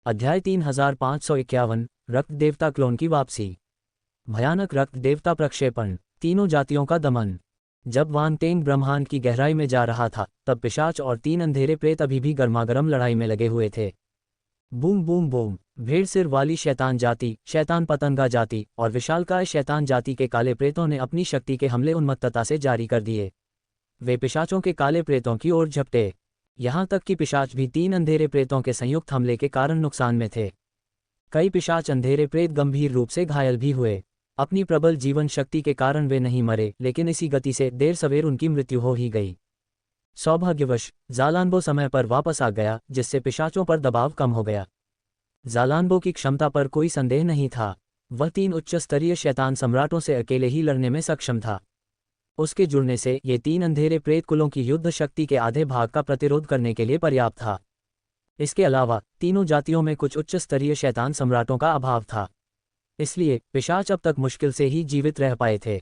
अध्याय 3551 रक्त देवता क्लोन की वापसी। भयानक रक्त देवता प्रक्षेपण, तीनों जातियों का दमन। जब वानतेंग ब्रह्मांड की गहराई में जा रहा था, तब पिशाच और 3 अंधेरे प्रेत अभी भी गर्मागर्म लड़ाई में लगे हुए थे। Boom boom boom. भेड़ सिर वाली शैतान जाति, शैतान पतंगा जाति और विशालकाय शैतान जाति के काले प्रेतों ने अपनी शक्ति के हमले उन्मत्तता से जारी कर दिए। वे पिशाचों के काले प्रेतों की ओर झपटे। यहाँ तक कि पिशाच भी 3 अंधेरे प्रेतों के संयुक्त हमले के कारण नुकसान में थे। कई पिशाच अंधेरे प्रेत गंभीर रूप से घायल भी हुए। अपनी प्रबल जीवन शक्ति के कारण वे नहीं मरे, लेकिन इसी गति से देर सवेर उनकी मृत्यु हो ही गई। सौभाग्यवश ज़ालानबो समय पर वापस आ गया, जिससे पिशाचों पर दबाव कम हो गया। ज़ालानबो की क्षमता पर कोई संदेह नहीं था। वह 3 उच्च स्तरीय शैतान सम्राटों से अकेले ही लड़ने में सक्षम था। उसके जुड़ने से ये 3 अंधेरे प्रेत कुलों की युद्ध शक्ति के आधे भाग का प्रतिरोध करने के लिए पर्याप्त था। इसके अलावा तीनों जातियों में कुछ उच्च स्तरीय शैतान सम्राटों का अभाव था, इसलिए पिशाच अब तक मुश्किल से ही जीवित रह पाए थे।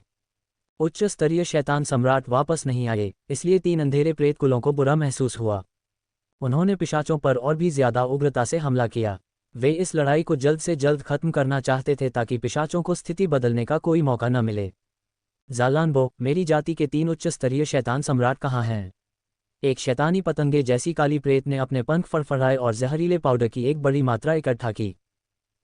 उच्च स्तरीय शैतान सम्राट वापस नहीं आए, इसलिए 3 अंधेरे प्रेत कुलों को बुरा महसूस हुआ। उन्होंने पिशाचों पर और भी ज्यादा उग्रता से हमला किया। वे इस लड़ाई को जल्द से जल्द खत्म करना चाहते थे ताकि पिशाचों को स्थिति बदलने का कोई मौका न मिले। ज़ालानबो, मेरी जाति के 3 उच्च स्तरीय शैतान सम्राट कहाँ हैं? एक शैतानी पतंगे जैसी काली प्रेत ने अपने पंख फड़फड़ाए और जहरीले पाउडर की एक बड़ी मात्रा इकट्ठा की।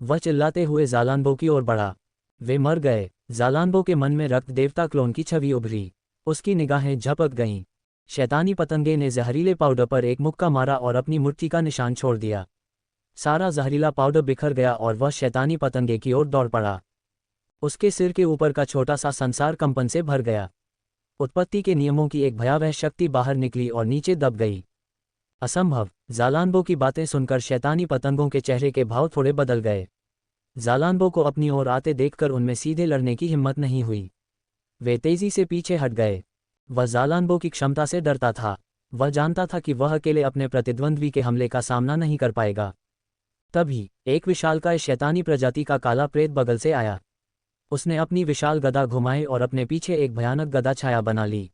वह चिल्लाते हुए ज़ालानबो की ओर बढ़ा। वे मर गए। ज़ालानबो के मन में रक्त देवता क्लोन की छवि उभरी। उसकी निगाहें झपक गईं। शैतानी पतंगे ने जहरीले पाउडर पर एक मुक्का मारा और अपनी मुट्ठी का निशान छोड़ दिया। सारा जहरीला पाउडर बिखर गया और वह शैतानी पतंगे की ओर दौड़ पड़ा। उसके सिर के ऊपर का छोटा सा संसार कंपन से भर गया। उत्पत्ति के नियमों की एक भयावह शक्ति बाहर निकली और नीचे दब गई। असंभव। ज़ालानबो की बातें सुनकर शैतानी पतंगों के चेहरे के भाव थोड़े बदल गए। ज़ालानबो को अपनी ओर आते देखकर उनमें सीधे लड़ने की हिम्मत नहीं हुई। वे तेजी से पीछे हट गए। वह ज़ालानबो की क्षमता से डरता था। वह जानता था कि वह अकेले अपने प्रतिद्वंद्वी के हमले का सामना नहीं कर पाएगा। तभी एक विशालकाय शैतानी प्रजाति का काला प्रेत बगल से आया। उसने अपनी विशाल गदा घुमाई और अपने पीछे एक भयानक गदा छाया बना ली।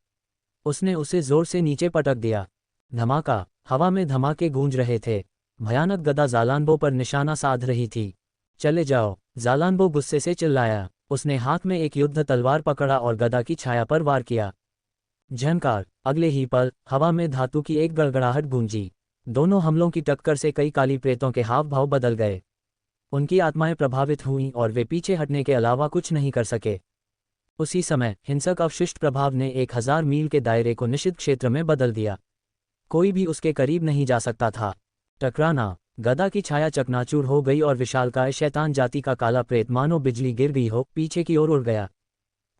उसने उसे जोर से नीचे पटक दिया। धमाका। हवा में धमाके गूंज रहे थे। भयानक गदा ज़ालानबो पर निशाना साध रही थी। चले जाओ, ज़ालानबो गुस्से से चिल्लाया। उसने हाथ में एक युद्ध तलवार पकड़ा और गदा की छाया पर वार किया। झंकार। अगले ही पल हवा में धातु की एक गड़गड़ाहट गूंजी। दोनों हमलों की टक्कर से कई काली प्रेतों के हाव भाव बदल गए। उनकी आत्माएं प्रभावित हुईं और वे पीछे हटने के अलावा कुछ नहीं कर सके। उसी समय हिंसक अवशिष्ट प्रभाव ने 1000 मील के दायरे को निषिद्ध क्षेत्र में बदल दिया। कोई भी उसके करीब नहीं जा सकता था। टकराना। गदा की छाया चकनाचूर हो गई और विशालकाय शैतान जाति का काला प्रेत मानो बिजली गिर गई हो पीछे की ओर उड़ गया।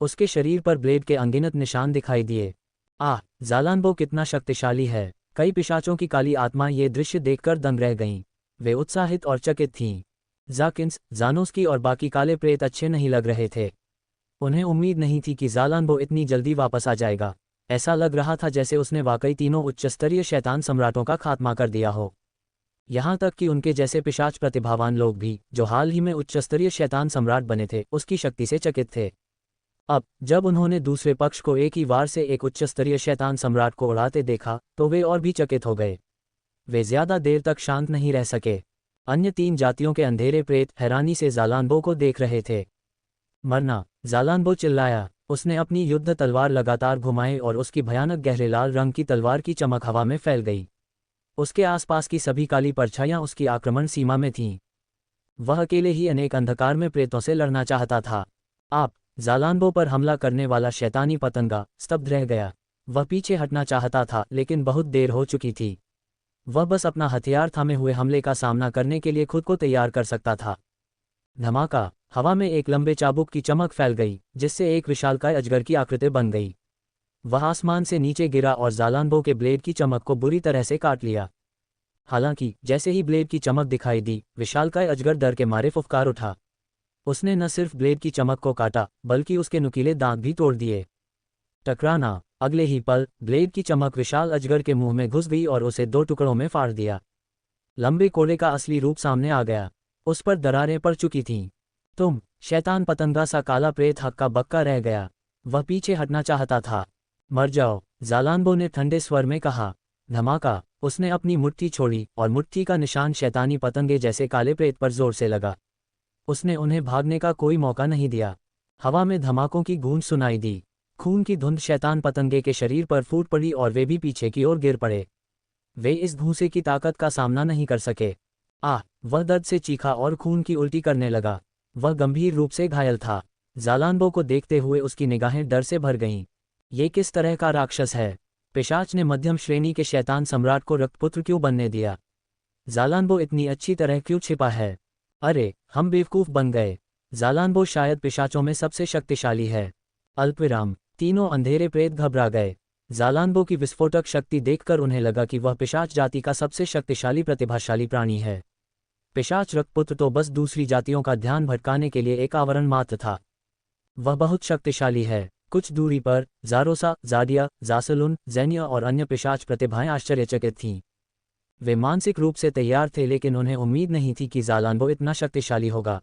उसके शरीर पर ब्लेड के अनगिनत निशान दिखाई दिए। ज़ालानबो कितना शक्तिशाली है। कई पिशाचों की काली आत्माएं ये दृश्य देखकर दंग रह गईं। वे उत्साहित और चकित थीं। ज़ाकिन्स, ज़ानोस्की और बाकी काले प्रेत अच्छे नहीं लग रहे थे। उन्हें उम्मीद नहीं थी कि ज़ालानबो इतनी जल्दी वापस आ जाएगा। ऐसा लग रहा था जैसे उसने वाकई तीनों उच्चस्तरीय शैतान सम्राटों का खात्मा कर दिया हो। यहाँ तक कि उनके जैसे पिशाच प्रतिभावान लोग भी, जो हाल ही में उच्चस्तरीय शैतान सम्राट बने थे, उसकी शक्ति से चकित थे। अब जब उन्होंने दूसरे पक्ष को एक ही वार से एक उच्चस्तरीय शैतान सम्राट को उड़ाते देखा, तो वे और भी चकित हो गए। वे ज्यादा देर तक शांत नहीं रह सके। अन्य 3 जातियों के अंधेरे प्रेत हैरानी से ज़ालानबो को देख रहे थे। मरना। ज़ालानबो चिल्लाया। उसने अपनी युद्ध तलवार लगातार घुमाई और उसकी भयानक गहरे लाल रंग की तलवार की चमक हवा में फैल गई। उसके आसपास की सभी काली परछाइयां उसकी आक्रमण सीमा में थीं। वह अकेले ही अनेक अंधकार में प्रेतों से लड़ना चाहता था। ज़ालानबो पर हमला करने वाला शैतानी पतंगा स्तब्ध रह गया। वह पीछे हटना चाहता था, लेकिन बहुत देर हो चुकी थी। वह बस अपना हथियार थामे हुए हमले का सामना करने के लिए खुद को तैयार कर सकता था। धमाका। हवा में एक लंबे चाबुक की चमक फैल गई, जिससे एक विशालकाय अजगर की आकृति बन गई। वह आसमान से नीचे गिरा और ज़ालानबो के ब्लेड की चमक को बुरी तरह से काट लिया। हालांकि जैसे ही ब्लेड की चमक दिखाई दी, विशालकाय अजगर डर के मारे फुफकार उठा। उसने न सिर्फ ब्लेड की चमक को काटा, बल्कि उसके नुकीले दांत भी तोड़ दिए। टकराना। अगले ही पल ब्लेड की चमक विशाल अजगर के मुंह में घुस गई और उसे 2 टुकड़ों में फाड़ दिया। लंबे कोड़े का असली रूप सामने आ गया। उस पर दरारें पड़ चुकी थीं। तुम। शैतान पतंगा सा काला प्रेत हक्का बक्का रह गया। वह पीछे हटना चाहता था। मर जाओ, ज़ालानबो ने ठंडे स्वर में कहा। धमाका। उसने अपनी मुट्ठी छोड़ी और मुट्ठी का निशान शैतानी पतंगे जैसे काले प्रेत पर जोर से लगा। उसने उन्हें भागने का कोई मौका नहीं दिया। हवा में धमाकों की गूंज सुनाई दी। खून की धुंध शैतान पतंगे के शरीर पर फूट पड़ी और वे भी पीछे की ओर गिर पड़े। वे इस भूसे की ताकत का सामना नहीं कर सके। वह दर्द से चीखा और खून की उल्टी करने लगा। वह गंभीर रूप से घायल था। ज़ालानबो को देखते हुए उसकी निगाहें डर से भर गईं। ये किस तरह का राक्षस है? पिशाच ने मध्यम श्रेणी के शैतान सम्राट को रक्तपुत्र क्यों बनने दिया? ज़ालानबो इतनी अच्छी तरह क्यों छिपा है? अरे, हम बेवकूफ़ बन गए। ज़ालानबो शायद पिशाचों में सबसे शक्तिशाली है। अल्पविराम। तीनों अंधेरे प्रेत घबरा गए। ज़ालानबो की विस्फोटक शक्ति देखकर उन्हें लगा कि वह पिशाच जाति का सबसे शक्तिशाली प्रतिभाशाली प्राणी है। पिशाच रक्तपुत्र तो बस दूसरी जातियों का ध्यान भटकाने के लिए एक आवरण मात्र था। वह बहुत शक्तिशाली है। कुछ दूरी पर ज़ारोसा, ज़ाडिया, ज़ासलुन, ज़ेनिया और अन्य पिशाच प्रतिभाएं आश्चर्यचकित थीं। वे मानसिक रूप से तैयार थे, लेकिन उन्हें उम्मीद नहीं थी कि ज़ालानबो इतना शक्तिशाली होगा।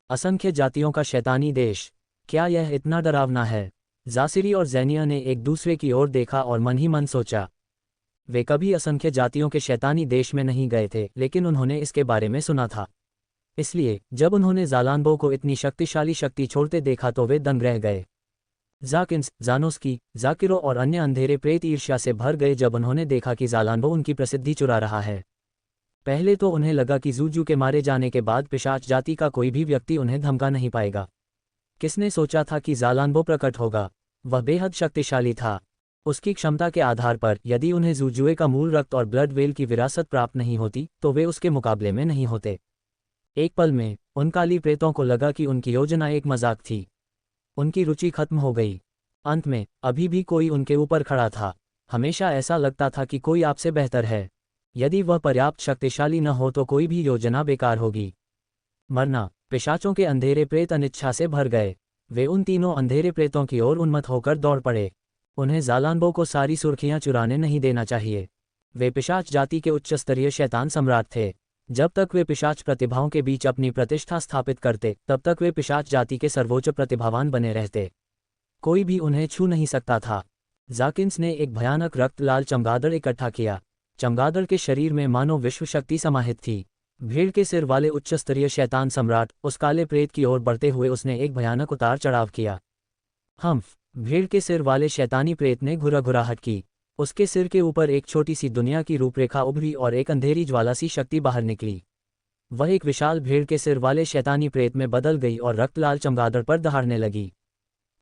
असंख्य जातियों का शैतानी देश, क्या यह इतना डरावना है? ज़ासिरी और ज़ेनिया ने एक दूसरे की ओर देखा और मन ही मन सोचा। वे कभी असंख्य जातियों के शैतानी देश में नहीं गए थे, लेकिन उन्होंने इसके बारे में सुना था। इसलिए जब उन्होंने ज़ालानबो को इतनी शक्तिशाली शक्ति छोड़ते देखा तो वे दंग रह गए। ज़ाकिन्स, ज़ानोस्की, ज़ाकिरो और अन्य अंधेरे प्रेत ईर्ष्या से भर गए जब उन्होंने देखा कि ज़ालानबो उनकी प्रसिद्धि चुरा रहा है। पहले तो उन्हें लगा कि ज़ूजू के मारे जाने के बाद पिशाच जाति का कोई भी व्यक्ति उन्हें धमका नहीं पाएगा। किसने सोचा था कि ज़ालानबो प्रकट होगा? वह बेहद शक्तिशाली था। उसकी क्षमता के आधार पर यदि उन्हें ज़ूजुए का मूल रक्त और ब्लड वेल की विरासत प्राप्त नहीं होती तो वे उसके मुकाबले में नहीं होते। एक पल में उन काली प्रेतों को लगा कि उनकी योजना एक मजाक थी। उनकी रुचि खत्म हो गई। अंत में अभी भी कोई उनके ऊपर खड़ा था। हमेशा ऐसा लगता था कि कोई आपसे बेहतर है। यदि वह पर्याप्त शक्तिशाली न हो तो कोई भी योजना बेकार होगी। मरना। पिशाचों के अंधेरे प्रेत अनिच्छा से भर गए। वे उन तीनों अंधेरे प्रेतों की ओर उन्मत्त होकर दौड़ पड़े। उन्हें ज़ालानबो को सारी सुर्खियां चुराने नहीं देना चाहिए। वे पिशाच जाति के उच्च स्तरीय शैतान सम्राट थे। जब तक वे पिशाच प्रतिभाओं के बीच अपनी प्रतिष्ठा स्थापित करते तब तक वे पिशाच जाति के सर्वोच्च प्रतिभावान बने रहते। कोई भी उन्हें छू नहीं सकता था। ज़ाकिन्स ने एक भयानक रक्त लाल चमगादड़ इकट्ठा किया। चमगादड़ के शरीर में मानो विश्व शक्ति समाहित थी। भेड़ के सिर वाले उच्च स्तरीय शैतान सम्राट उस काले प्रेत की ओर बढ़ते हुए उसने एक भयानक उतार चढ़ाव किया। हम्फ। भेड़ के सिर वाले शैतानी प्रेत ने घुराघुराहट की। उसके सिर के ऊपर एक छोटी सी दुनिया की रूपरेखा उभरी और एक अंधेरी ज्वाला सी शक्ति बाहर निकली। वह एक विशाल भेड़ के सिर वाले शैतानी प्रेत में बदल गई और रक्तलाल चमगादड़ पर दहाड़ने लगी।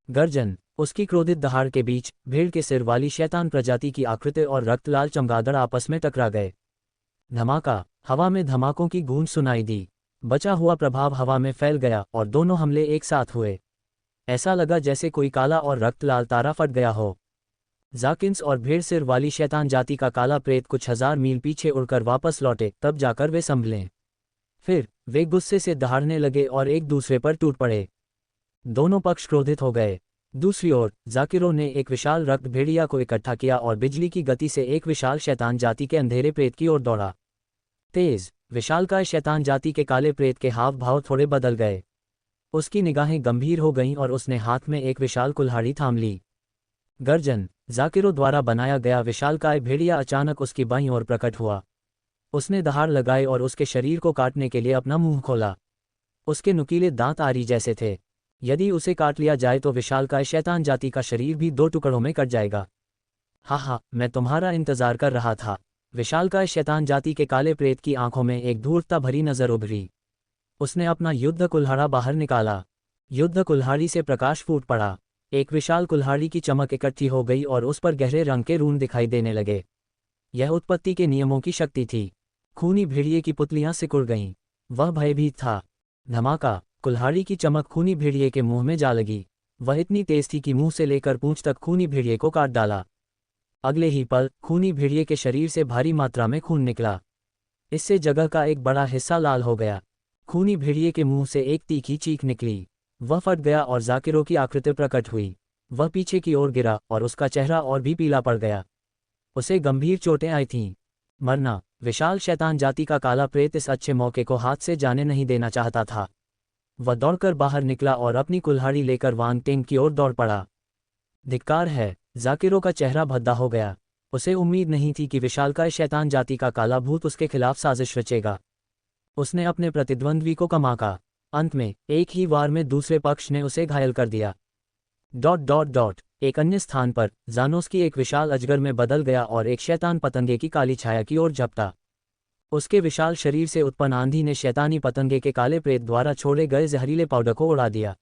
गर्जन। उसकी क्रोधित दहाड़ के बीच भेड़ के सिर वाली शैतान प्रजाति की आकृति और रक्तलाल चमगादड़ आपस में टकरा गए। धमाका। हवा में धमाकों की गूंज सुनाई दी। बचा हुआ प्रभाव हवा में फैल गया और दोनों हमले एक साथ हुए। ऐसा लगा जैसे कोई काला और रक्तलाल तारा फट गया हो। ज़ाकिन्स और भेड़ सिर वाली शैतान जाति का काला प्रेत कुछ हजार मील पीछे उड़कर वापस लौटे, तब जाकर वे संभले। फिर वे गुस्से से दहाड़ने लगे और एक दूसरे पर टूट पड़े। दोनों पक्ष क्रोधित हो गए। दूसरी ओर ज़ाकिरो ने एक विशाल रक्त भेड़िया को इकट्ठा किया और बिजली की गति से एक विशाल शैतान जाति के अंधेरे प्रेत की ओर दौड़ा। तेज विशालकाय शैतान जाति के काले प्रेत के हाव भाव थोड़े बदल गए। उसकी निगाहें गंभीर हो गईं और उसने हाथ में एक विशाल कुल्हाड़ी थाम ली। गर्जन। ज़ाकिरो द्वारा बनाया गया विशालकाय भेड़िया अचानक उसकी बाईं ओर प्रकट हुआ। उसने दहाड़ लगाई और उसके शरीर को काटने के लिए अपना मुंह खोला। उसके नुकीले दांत आरी जैसे थे। यदि उसे काट लिया जाए तो विशालकाय शैतान जाति का शरीर भी 2 टुकड़ों में कट जाएगा। हा, मैं तुम्हारा इंतजार कर रहा था। विशालकाय शैतान जाति के काले प्रेत की आंखों में एक धूर्तता भरी नजर उभरी। उसने अपना युद्ध कुल्हाड़ा बाहर निकाला। युद्ध कुल्हाड़ी से प्रकाश फूट पड़ा। एक विशाल कुल्हाड़ी की चमक इकट्ठी हो गई और उस पर गहरे रंग के रून दिखाई देने लगे। यह उत्पत्ति के नियमों की शक्ति थी। खूनी भेड़िए की पुतलियां सिकुड़ गईं। वह भयभीत था। धमाका। कुल्हाड़ी की चमक खूनी भेड़िए के मुंह में जा लगी। वह इतनी तेज थी कि मुंह से लेकर पूंछ तक खूनी भेड़िए को काट डाला। अगले ही पल खूनी भेड़िए के शरीर से भारी मात्रा में खून निकला। इससे जगह का एक बड़ा हिस्सा लाल हो गया। खूनी भेड़िए के मुंह से एक तीखी चीख निकली। वह फट गया और ज़ाकिरो की आकृति प्रकट हुई। वह पीछे की ओर गिरा और उसका चेहरा और भी पीला पड़ गया। उसे गंभीर चोटें आई थीं। मरना। विशाल शैतान जाति का काला प्रेत इस अच्छे मौके को हाथ से जाने नहीं देना चाहता था। वह दौड़कर बाहर निकला और अपनी कुल्हाड़ी लेकर वांग टेंग की ओर दौड़ पड़ा। धिक्कार है। ज़ाकिरो का चेहरा भद्दा हो गया। उसे उम्मीद नहीं थी कि विशालकाय शैतान जाति का काला भूत उसके खिलाफ साजिश रचेगा। उसने अपने प्रतिद्वंद्वी को कमाका। अंत में एक ही वार में दूसरे पक्ष ने उसे घायल कर दिया। एक अन्य स्थान पर ज़ानोस्की एक विशाल अजगर में बदल गया और एक शैतान पतंगे की काली छाया की ओर झपटा। उसके विशाल शरीर से उत्पन्न आंधी ने शैतानी पतंगे के काले प्रेत द्वारा छोड़े गए जहरीले पाउडर को उड़ा दिया।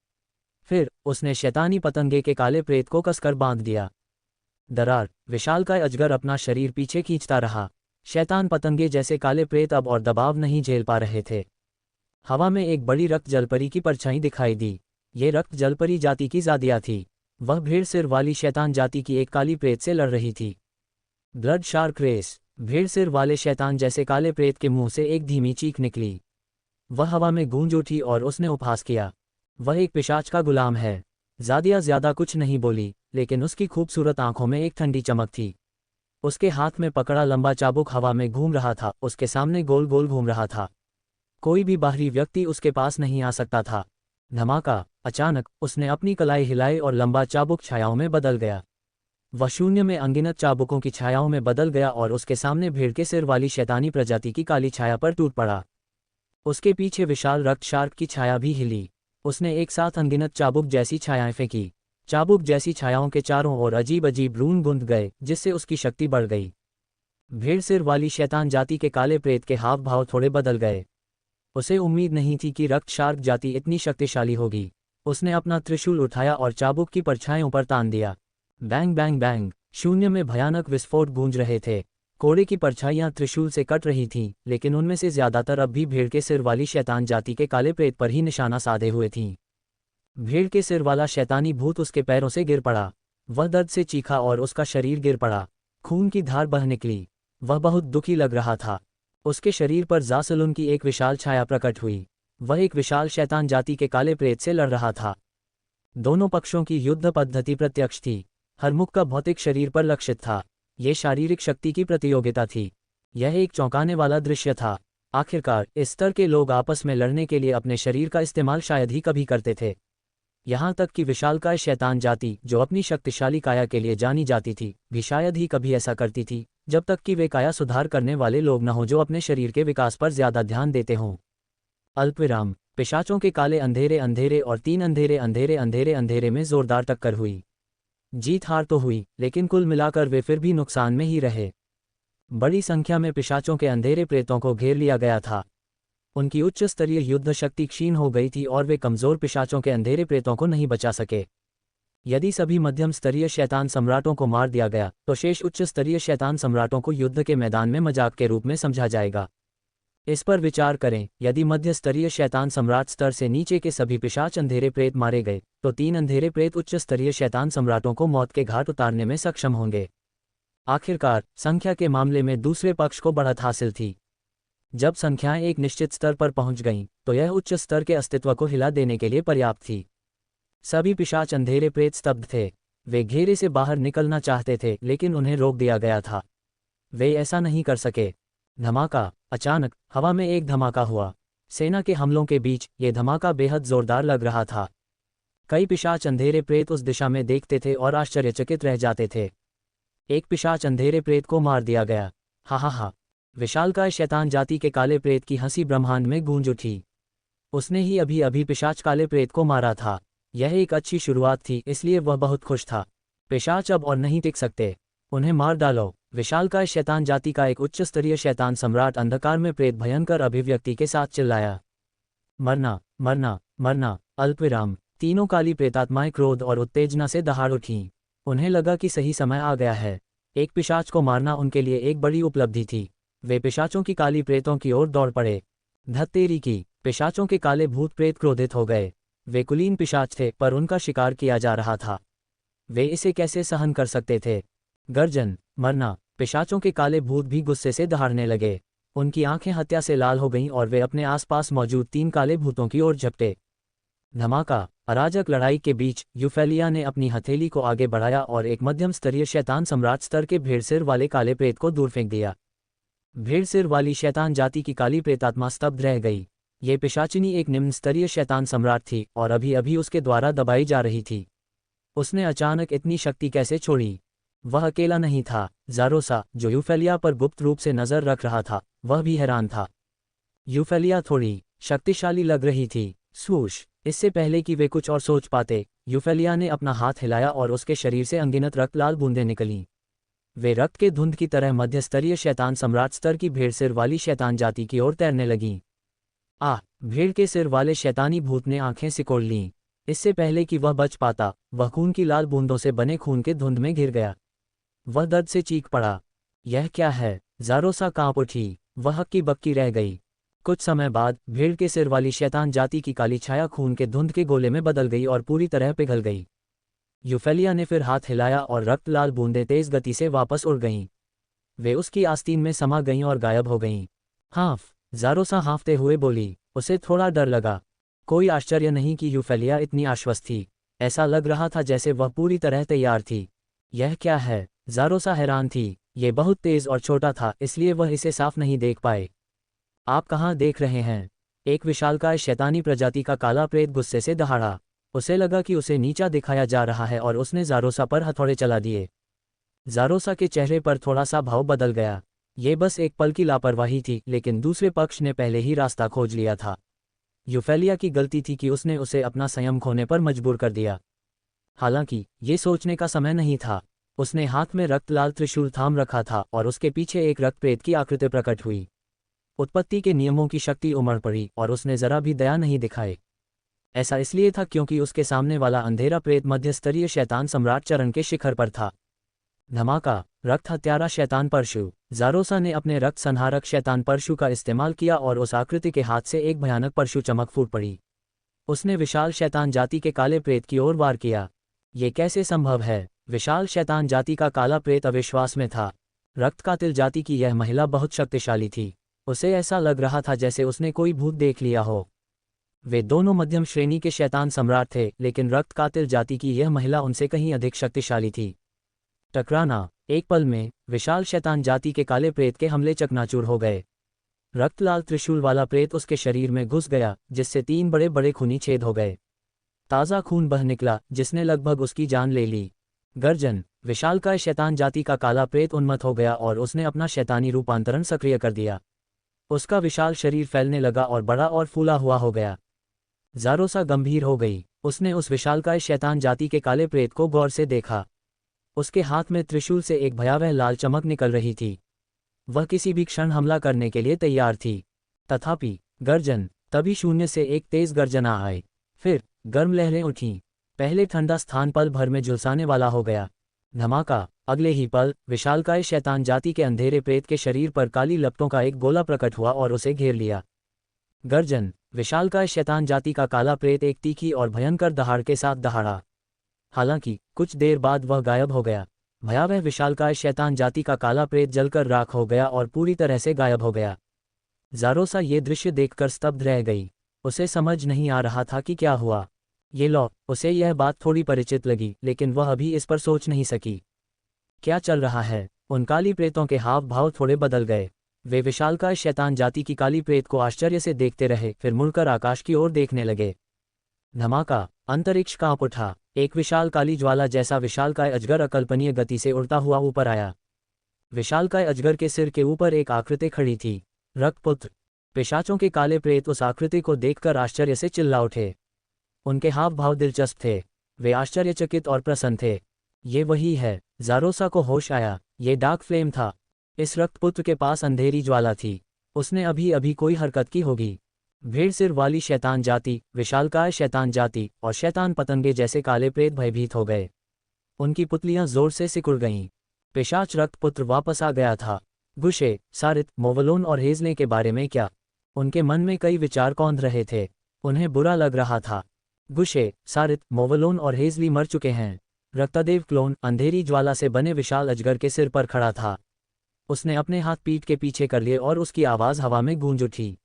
फिर उसने शैतानी पतंगे के काले प्रेत को कसकर बांध दिया। दरार विशालकाय अजगर अपना शरीर पीछे खींचता रहा। शैतान पतंगे जैसे काले प्रेत अब और दबाव नहीं झेल पा रहे थे। हवा में एक बड़ी रक्त जलपरी की परछाई दिखाई दी। ये रक्त जलपरी जाति की जादिया थी। वह भेड़ सिर वाली शैतान जाति की एक काली प्रेत से लड़ रही थी। ब्लड शार्क रेस भेड़ सिर वाले शैतान जैसे काले प्रेत के मुंह से एक धीमी चीख निकली। वह हवा में गूंज उठी और उसने उपहास किया। वह एक पिशाच का गुलाम है। जादिया ज्यादा कुछ नहीं बोली, लेकिन उसकी खूबसूरत आंखों में एक ठंडी चमक थी। उसके हाथ में पकड़ा लंबा चाबुक हवा में घूम रहा था, उसके सामने गोल गोल घूम रहा था। कोई भी बाहरी व्यक्ति उसके पास नहीं आ सकता था। धमाका! अचानक उसने अपनी कलाई हिलाई और लंबा चाबुक छायाओं में बदल गया। वह शून्य में अनगिनत चाबुकों की छायाओं में बदल गया और उसके सामने भेड़ के सिर वाली शैतानी प्रजाति की काली छाया पर टूट पड़ा। उसके पीछे विशाल रक्त शार्क की छाया भी हिली। उसने एक साथ अनगिनत चाबुक जैसी छायाएं फेंकी। चाबुक जैसी छायाओं के चारों ओर अजीब अजीब रून बुंद गए, जिससे उसकी शक्ति बढ़ गई। भेड़ सिर वाली शैतान जाति के काले प्रेत के हाव भाव थोड़े बदल गए। उसे उम्मीद नहीं थी कि रक्त शार्क जाति इतनी शक्तिशाली होगी। उसने अपना त्रिशूल उठाया और चाबुक की परछाइयों पर तान दिया। Bang bang bang! शून्य में भयानक विस्फोट गूंज रहे थे। कोड़े की परछाइयां त्रिशूल से कट रही थीं, लेकिन उनमें से ज्यादातर अब भी भेड़ के सिर वाली शैतान जाति के काले प्रेत पर ही निशाना साधे हुए थीं। भेड़ के सिर वाला शैतानी भूत उसके पैरों से गिर पड़ा। वह दर्द से चीखा और उसका शरीर गिर पड़ा। खून की धार बह निकली। वह बहुत दुखी लग रहा था। उसके शरीर पर जासलून की एक विशाल छाया प्रकट हुई। वह एक विशाल शैतान जाति के काले प्रेत से लड़ रहा था। दोनों पक्षों की युद्ध पद्धति प्रत्यक्ष थी। हर मुख का भौतिक शरीर पर लक्षित था। यह शारीरिक शक्ति की प्रतियोगिता थी। यह एक चौंकाने वाला दृश्य था। आखिरकार इस स्तर के लोग आपस में लड़ने के लिए अपने शरीर का इस्तेमाल शायद ही कभी करते थे। यहाँ तक कि विशालकाय शैतान जाति, जो अपनी शक्तिशाली काया के लिए जानी जाती थी, भी शायद ही कभी ऐसा करती थी, जब तक कि वे काया सुधार करने वाले लोग न हों जो अपने शरीर के विकास पर ज्यादा ध्यान देते हों। अल्पविराम। पिशाचों के काले अंधेरे अंधेरे और 3 अंधेरे अंधेरे अंधेरे अंधेरे में जोरदार टक्कर हुई। जीत हार तो हुई, लेकिन कुल मिलाकर वे फिर भी नुकसान में ही रहे। बड़ी संख्या में पिशाचों के अंधेरे प्रेतों को घेर लिया गया था। उनकी उच्च स्तरीय युद्ध शक्ति क्षीण हो गई थी और वे कमजोर पिशाचों के अंधेरे प्रेतों को नहीं बचा सके। यदि सभी मध्यम स्तरीय शैतान सम्राटों को मार दिया गया, तो शेष उच्च स्तरीय शैतान सम्राटों को युद्ध के मैदान में मजाक के रूप में समझा जाएगा। इस पर विचार करें, यदि मध्य स्तरीय शैतान सम्राट स्तर से नीचे के सभी पिशाच अंधेरे प्रेत मारे गए, तो 3 अंधेरे प्रेत उच्च स्तरीय शैतान सम्राटों को मौत के घाट उतारने में सक्षम होंगे। आखिरकार संख्या के मामले में दूसरे पक्ष को बढ़त हासिल थी। जब संख्याएं एक निश्चित स्तर पर पहुंच गईं, तो यह उच्च स्तर के अस्तित्व को हिला देने के लिए पर्याप्त थी। सभी पिशाच अंधेरे प्रेत स्तब्ध थे। वे घेरे से बाहर निकलना चाहते थे, लेकिन उन्हें रोक दिया गया था। वे ऐसा नहीं कर सके। धमाका! अचानक हवा में एक धमाका हुआ। सेना के हमलों के बीच ये धमाका बेहद जोरदार लग रहा था। कई पिशाच अंधेरे प्रेत उस दिशा में देखते थे और आश्चर्यचकित रह जाते थे। एक पिशाच अंधेरे प्रेत को मार दिया गया। हा हा हा! विशालकाय शैतान जाति के काले प्रेत की हंसी ब्रह्मांड में गूंज उठी। उसने ही अभी अभी पिशाच काले प्रेत को मारा था। यह एक अच्छी शुरुआत थी, इसलिए वह बहुत खुश था। पिशाच अब और नहीं टिक सकते। उन्हें मार डालो। विशालकाय शैतान जाति का एक उच्च स्तरीय शैतान सम्राट अंधकार में प्रेत भयंकर अभिव्यक्ति के साथ चिल्लाया। मरना, मरना, मरना! अल्पविराम। तीनों काली प्रेतात्माएं क्रोध और उत्तेजना से दहाड़ उठीं। उन्हें लगा कि सही समय आ गया है। एक पिशाच को मारना उनके लिए एक बड़ी उपलब्धि थी। वे पिशाचों की काली प्रेतों की ओर दौड़ पड़े। धत्तेरी की! पिशाचों के काले भूत प्रेत क्रोधित हो गए। वे कुलीन पिशाच थे, पर उनका शिकार किया जा रहा था। वे इसे कैसे सहन कर सकते थे? गर्जन! मरना! पिशाचों के काले भूत भी गुस्से से दहाड़ने लगे। उनकी आंखें हत्या से लाल हो गईं और वे अपने आसपास मौजूद 3 काले भूतों की ओर झपटे। धमाका! अराजक लड़ाई के बीच यूफेलिया ने अपनी हथेली को आगे बढ़ाया और एक मध्यम स्तरीय शैतान सम्राट स्तर के भेड़ सिर वाले काले प्रेत को दूर फेंक दिया। भेड़ सिर वाली शैतान जाति की काली प्रेतात्मा स्तब्ध रह गई। ये पिशाचिनी एक निम्न स्तरीय शैतान सम्राट थी और अभी अभी उसके द्वारा दबाई जा रही थी। उसने अचानक इतनी शक्ति कैसे छोड़ी? वह अकेला नहीं था। ज़ारोसा, जो यूफेलिया पर गुप्त रूप से नज़र रख रहा था, वह भी हैरान था। यूफेलिया थोड़ी शक्तिशाली लग रही थी। स्वूश! इससे पहले कि वे कुछ और सोच पाते, यूफेलिया ने अपना हाथ हिलाया और उसके शरीर से अनगिनत रक्त लाल बूंदें निकलीं। वे रक्त के धुंध की तरह मध्यस्तरीय शैतान सम्राट स्तर की भेड़ सिर वाली शैतान जाति की ओर तैरने लगीं। आह! भेड़ के सिर वाले शैतानी भूत ने आंखें सिकोड़ लीं। इससे पहले कि वह बच पाता, वह खून की लाल बूंदों से बने खून के धुंध में घिर गया। वह दर्द से चीख पड़ा। यह क्या है? ज़ारोसा कांप उठी। वह हक्की बक्की रह गई। कुछ समय बाद भेड़ के सिर वाली शैतान जाति की काली छाया खून के धुंध के गोले में बदल गई और पूरी तरह पिघल गई। यूफेलिया ने फिर हाथ हिलाया और रक्त लाल बूंदें तेज गति से वापस उड़ गईं। वे उसकी आस्तीन में समा गईं और गायब हो गईं। हाँफ! ज़ारोसा हाँफते हुए बोली। उसे थोड़ा डर लगा। कोई आश्चर्य नहीं कि यूफेलिया इतनी आश्वस्त थी। ऐसा लग रहा था जैसे वह पूरी तरह तैयार थी। यह क्या है? ज़ारोसा हैरान थी। ये बहुत तेज और छोटा था, इसलिए वह इसे साफ नहीं देख पाए। आप कहाँ देख रहे हैं? एक विशालकाय शैतानी प्रजाति का काला प्रेत गुस्से से दहाड़ा। उसे लगा कि उसे नीचा दिखाया जा रहा है और उसने ज़ारोसा पर हथौड़े चला दिए। ज़ारोसा के चेहरे पर थोड़ा सा भाव बदल गया। ये बस एक पल की लापरवाही थी, लेकिन दूसरे पक्ष ने पहले ही रास्ता खोज लिया था। यूफेलिया की गलती थी कि उसने उसे अपना संयम खोने पर मजबूर कर दिया। हालांकि ये सोचने का समय नहीं था। उसने हाथ में रक्त लाल त्रिशूल थाम रखा था और उसके पीछे एक रक्त प्रेत की आकृति प्रकट हुई। उत्पत्ति के नियमों की शक्ति उमड़ पड़ी और उसने जरा भी दया नहीं दिखाई। ऐसा इसलिए था क्योंकि उसके सामने वाला अंधेरा प्रेत मध्यस्तरीय शैतान सम्राट चरण के शिखर पर था। धमाका! रक्त हत्यारा शैतान परशु! ज़ारोसा ने अपने रक्त संहारक शैतान परशु का इस्तेमाल किया और उस आकृति के हाथ से एक भयानक परशु चमक फूट पड़ी। उसने विशाल शैतान जाति के काले प्रेत की ओर वार किया। ये कैसे संभव है? विशाल शैतान जाति का काला प्रेत अविश्वास में था। रक्त कातिल जाति की यह महिला बहुत शक्तिशाली थी। उसे ऐसा लग रहा था जैसे उसने कोई भूत देख लिया हो। वे दोनों मध्यम श्रेणी के शैतान सम्राट थे, लेकिन रक्त कातिल जाति की यह महिला उनसे कहीं अधिक शक्तिशाली थी। टकराना! एक पल में विशाल शैतान जाति के काले प्रेत के हमले चकनाचूर हो गए। रक्त लाल त्रिशूल वाला प्रेत उसके शरीर में घुस गया, जिससे 3 बड़े बड़े खूनी छेद हो गए। ताज़ा खून बह निकला, जिसने लगभग उसकी जान ले ली। गर्जन! विशालकाय शैतान जाति का काला प्रेत उन्मत्त हो गया और उसने अपना शैतानी रूपांतरण सक्रिय कर दिया। उसका विशाल शरीर फैलने लगा और बड़ा और फूला हुआ हो गया। ज़ारोसा गंभीर हो गई। उसने उस विशालकाय शैतान जाति के काले प्रेत को गौर से देखा। उसके हाथ में त्रिशूल से एक भयावह लाल चमक निकल रही थी। वह किसी भी क्षण हमला करने के लिए तैयार थी। तथापि गर्जन! तभी शून्य से एक तेज गर्जना आई। फिर गर्म लहरें उठीं। पहले ठंडा स्थान पल भर में झुलसाने वाला हो गया। धमाका! अगले ही पल विशालकाय शैतान जाति के अंधेरे प्रेत के शरीर पर काली लपटों का एक गोला प्रकट हुआ और उसे घेर लिया। गर्जन! विशालकाय शैतान जाति का काला प्रेत एक तीखी और भयंकर दहाड़ के साथ दहाड़ा। हालांकि कुछ देर बाद वह गायब हो गया। भयावह विशालकाय शैतान जाति का काला प्रेत जलकर राख हो गया और पूरी तरह से गायब हो गया। ज़ारोसा ये दृश्य देखकर स्तब्ध रह गई। उसे समझ नहीं आ रहा था कि क्या हुआ। ये लो! उसे यह बात थोड़ी परिचित लगी, लेकिन वह अभी इस पर सोच नहीं सकी। क्या चल रहा है? उन काली प्रेतों के हाव भाव थोड़े बदल गए। वे विशालकाय शैतान जाति की काली प्रेत को आश्चर्य से देखते रहे, फिर मुड़कर आकाश की ओर देखने लगे। धमाका! अंतरिक्ष कांप उठा। एक विशाल काली ज्वाला जैसा विशालकाय अजगर अकल्पनीय गति से उड़ता हुआ ऊपर आया। विशालकाय अजगर के सिर के ऊपर एक आकृति खड़ी थी। रक्तपुत्र! पिशाचों के काले प्रेत उस आकृति को देखकर आश्चर्य से चिल्ला उठे। उनके हाव भाव दिलचस्प थे। वे आश्चर्यचकित और प्रसन्न थे। ये वही है। ज़ारोसा को होश आया। ये डार्क फ्लेम था। इस रक्तपुत्र के पास अंधेरी ज्वाला थी। उसने अभी अभी कोई हरकत की होगी। भेड़ सिर वाली शैतान जाति, विशालकाय शैतान जाति और शैतान पतंगे जैसे काले प्रेत भयभीत हो गए। उनकी पुतलियां जोर से सिकुड़ गईं। पिशाच रक्तपुत्र वापस आ गया था। गुशे, सारित, मोवलोन और हेजले के बारे में क्या? उनके मन में कई विचार कौंध रहे थे। उन्हें बुरा लग रहा था। गुशे, सारित, मोवलोन और हेजली मर चुके हैं। रक्तदेव क्लोन अंधेरी ज्वाला से बने विशाल अजगर के सिर पर खड़ा था। उसने अपने हाथ पीठ के पीछे कर लिए और उसकी आवाज़ हवा में गूंज उठी।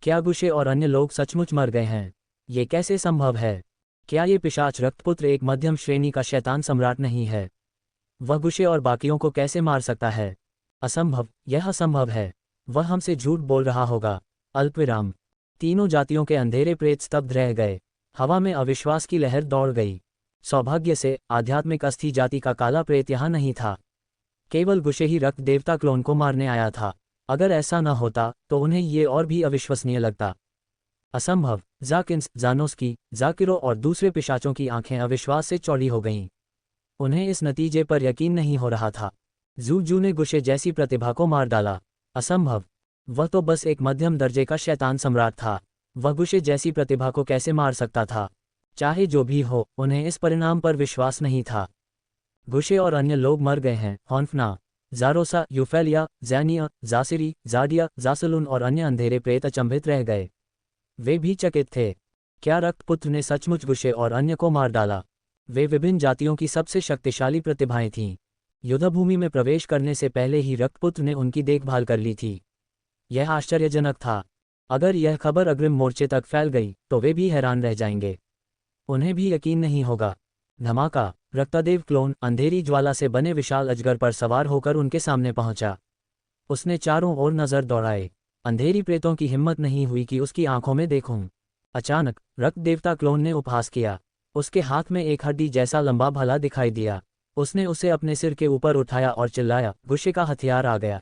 क्या गुशे और अन्य लोग सचमुच मर गए हैं? ये कैसे संभव है? क्या ये पिशाच रक्तपुत्र एक मध्यम श्रेणी का शैतान सम्राट नहीं है? वह गुशे और बाकियों को कैसे मार सकता है? असंभव! यह असंभव है। वह हमसे झूठ बोल रहा होगा। अल्पविराम। तीनों जातियों के अंधेरे प्रेत स्तब्ध रह गए। हवा में अविश्वास की लहर दौड़ गई। सौभाग्य से आध्यात्मिक अस्थि जाति का काला प्रेत यहाँ नहीं था। केवल गुशे ही रक्त देवता क्लोन को मारने आया था। अगर ऐसा न होता तो उन्हें ये और भी अविश्वसनीय लगता। असंभव। जाकिन्स, जानोस्की, जाकिरो और दूसरे पिशाचों की आंखें अविश्वास से चौड़ी हो गईं। उन्हें इस नतीजे पर यकीन नहीं हो रहा था। जूजू ने गुशे जैसी प्रतिभा को मार डाला। असंभव। वह तो बस एक मध्यम दर्जे का शैतान सम्राट था। वह गुशे जैसी प्रतिभा को कैसे मार सकता था? चाहे जो भी हो, उन्हें इस परिणाम पर विश्वास नहीं था। गुशे और अन्य लोग मर गए हैं। हॉन्फना, जारोसा, यूफेलिया, जैनिया, जासिरी, जाडिया, जासलून और अन्य अंधेरे प्रेत अचंभित रह गए। वे भी चकित थे। क्या रक्तपुत्र ने सचमुच गुशे और अन्य को मार डाला? वे विभिन्न जातियों की सबसे शक्तिशाली प्रतिभाएं थीं। युद्धभूमि में प्रवेश करने से पहले ही रक्तपुत्र ने उनकी देखभाल कर ली थी। यह आश्चर्यजनक था। अगर यह खबर अग्रिम मोर्चे तक फैल गई तो वे भी हैरान रह जाएंगे। उन्हें भी यकीन नहीं होगा। धमाका। रक्तदेव क्लोन अंधेरी ज्वाला से बने विशाल अजगर पर सवार होकर उनके सामने पहुंचा। उसने चारों ओर नजर दौड़ाए। अंधेरी प्रेतों की हिम्मत नहीं हुई कि उसकी आंखों में देखूं। अचानक रक्त देवता क्लोन ने उपहास किया। उसके हाथ में एक हड्डी जैसा लंबा भाला दिखाई दिया। उसने उसे अपने सिर के ऊपर उठाया और चिल्लाया, गुशे का हथियार आ गया।